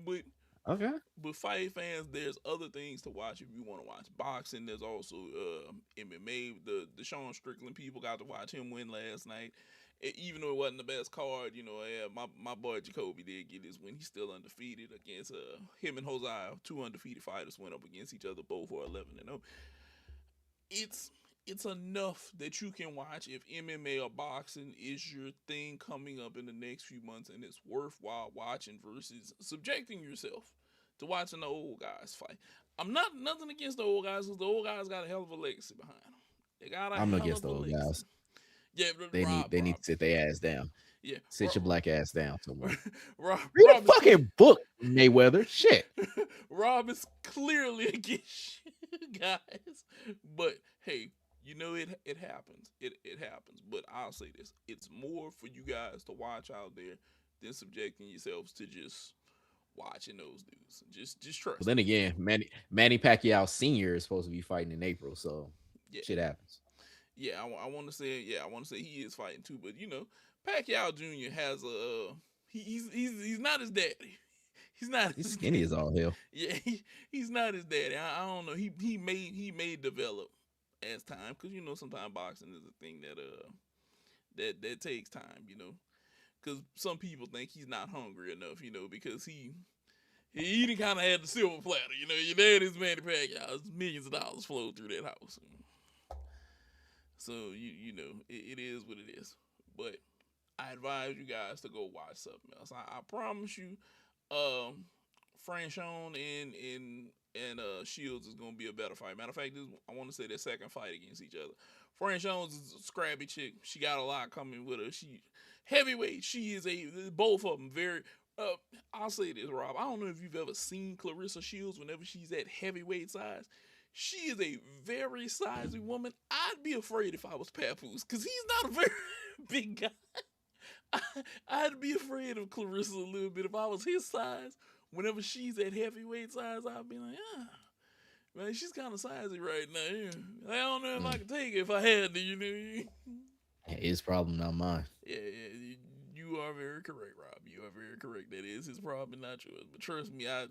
But Okay. but fight fans, there's other things to watch if you want to watch boxing. There's also MMA. The Sean Strickland people got to watch him win last night. Even though it wasn't the best card, my boy Jacoby did get his win. He's still undefeated against him and Hosea. Two undefeated fighters went up against each other. Both are 11-0. It's enough that you can watch if MMA or boxing is your thing coming up in the next few months, and it's worthwhile watching versus subjecting yourself to watching the old guys fight. I'm not nothing against the old guys because the old guys got a hell of a legacy behind them. They got a I'm hell against of a those legacy. guys. Yeah, They Rob, need to sit their ass down. Yeah, Sit your black ass down somewhere. Rob, Read a Rob, is, fucking book, Mayweather. Shit. Rob is clearly against guys, but hey, it happens. It happens. But I'll say this: it's more for you guys to watch out there than subjecting yourselves to just watching those dudes. Just trust. But then again, Manny Pacquiao Senior is supposed to be fighting in April, so Yeah, shit happens. yeah. I want to say, he is fighting too. But Pacquiao Jr. has he's not his daddy. He's not. He's skinny as all hell. Yeah, he's not his daddy. I don't know. He may develop as time because sometimes boxing is a thing that takes time. Because some people think he's not hungry enough. Because he didn't kind of had the silver platter. Your dad is Manny Pacquiao. Millions of dollars flow through that house. So it is what it is. But I advise you guys to go watch something else. I promise you, Franchon and Shields is gonna be a better fight. Matter of fact, I want to say their second fight against each other. Franchon's is a scrappy chick. She got a lot coming with her. She heavyweight. She is both of them very. I'll say this, Rob. I don't know if you've ever seen Clarissa Shields whenever she's at heavyweight size. She is a very sizey woman. I'd be afraid if I was Papoose because he's not a very big guy. I'd be afraid of Clarissa a little bit if I was his size. Whenever she's at heavyweight size, I'd be like, man, she's kind of sizey right now. Yeah. I don't know if I could take it if I had to, His problem, not mine. Yeah, You are very correct, Rob. You are very correct. That is his problem, not yours. But trust me, I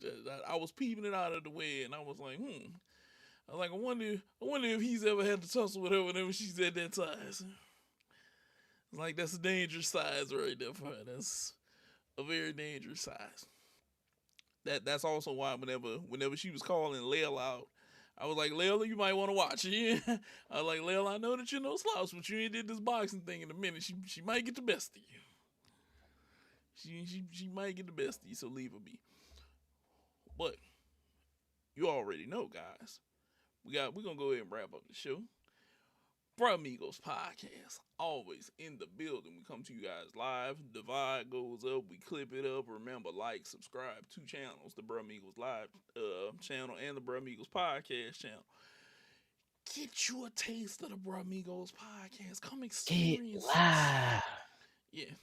was peeping it out of the way, and I was like, I was like, I wonder if he's ever had to tussle with her whenever she's at that size. Like that's a dangerous size right there for her. That's a very dangerous size. That's also why whenever she was calling Layla out, I was like, Layla, you might want to watch it. I was like, Layla, I know that you're no slouch, but you ain't did this boxing thing in a minute. She might get the best of you. She might get the best of you, so leave her be. But you already know, guys. We're gonna go ahead and wrap up the show. Bro Amigos podcast, always in the building. We come to you guys live. The vibe goes up. We clip it up. Remember, like, subscribe, two channels: the Bro Amigos live channel and the Bro Amigos podcast channel. Get you a taste of the Bro Amigos podcast. Come Get experience this. live. Yeah,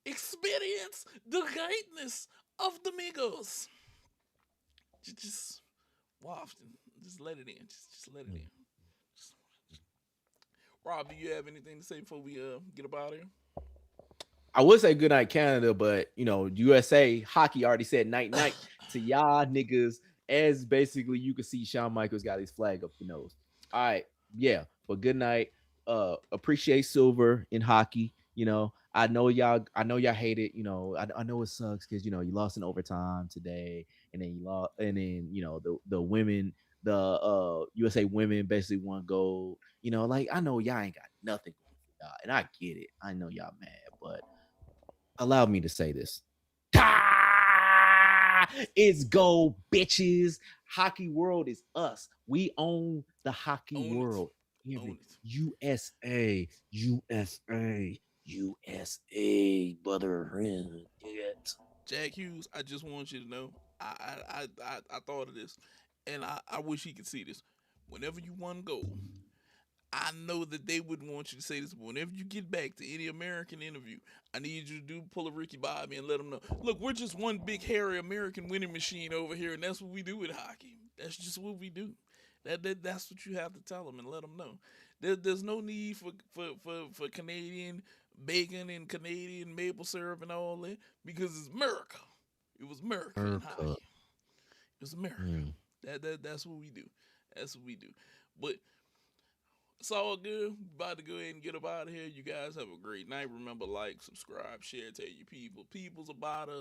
experience the greatness of the Migos. Just waft and just let it in. Just let it in. Just, Rob, do you have anything to say before we get up out of here? I would say good night, Canada, but USA hockey already said night night to y'all niggas. As basically you can see, Shawn Michaels got his flag up the nose. All right, yeah, but good night. Appreciate silver in hockey. I know y'all hate it. I know it sucks because you lost in overtime today, and then you lost, and then the women, the USA women basically won gold. Like I know y'all ain't got nothing going for y'all, and I get it. I know y'all mad, but allow me to say this. It's go, bitches. Hockey world is us. We own the hockey Own it. world. Own it. USA, USA, USA, brother. Get. Jack Hughes, I just want you to know, I thought of this, and I wish he could see this. Whenever you won gold, I know that they wouldn't want you to say this, but whenever you get back to any American interview, I need you to pull a Ricky Bobby and let them know. Look, we're just one big hairy American winning machine over here, and that's what we do with hockey. That's just what we do. That's what you have to tell them and let them know. There's no need for Canadian bacon and Canadian maple syrup and all that because it's America. It was America in America. hockey. It was America. Mm. That's what we do. That's what we do. But it's all good. About to go ahead and get up out of here. You guys have a great night. Remember, like, subscribe, share, tell your people. People's about us.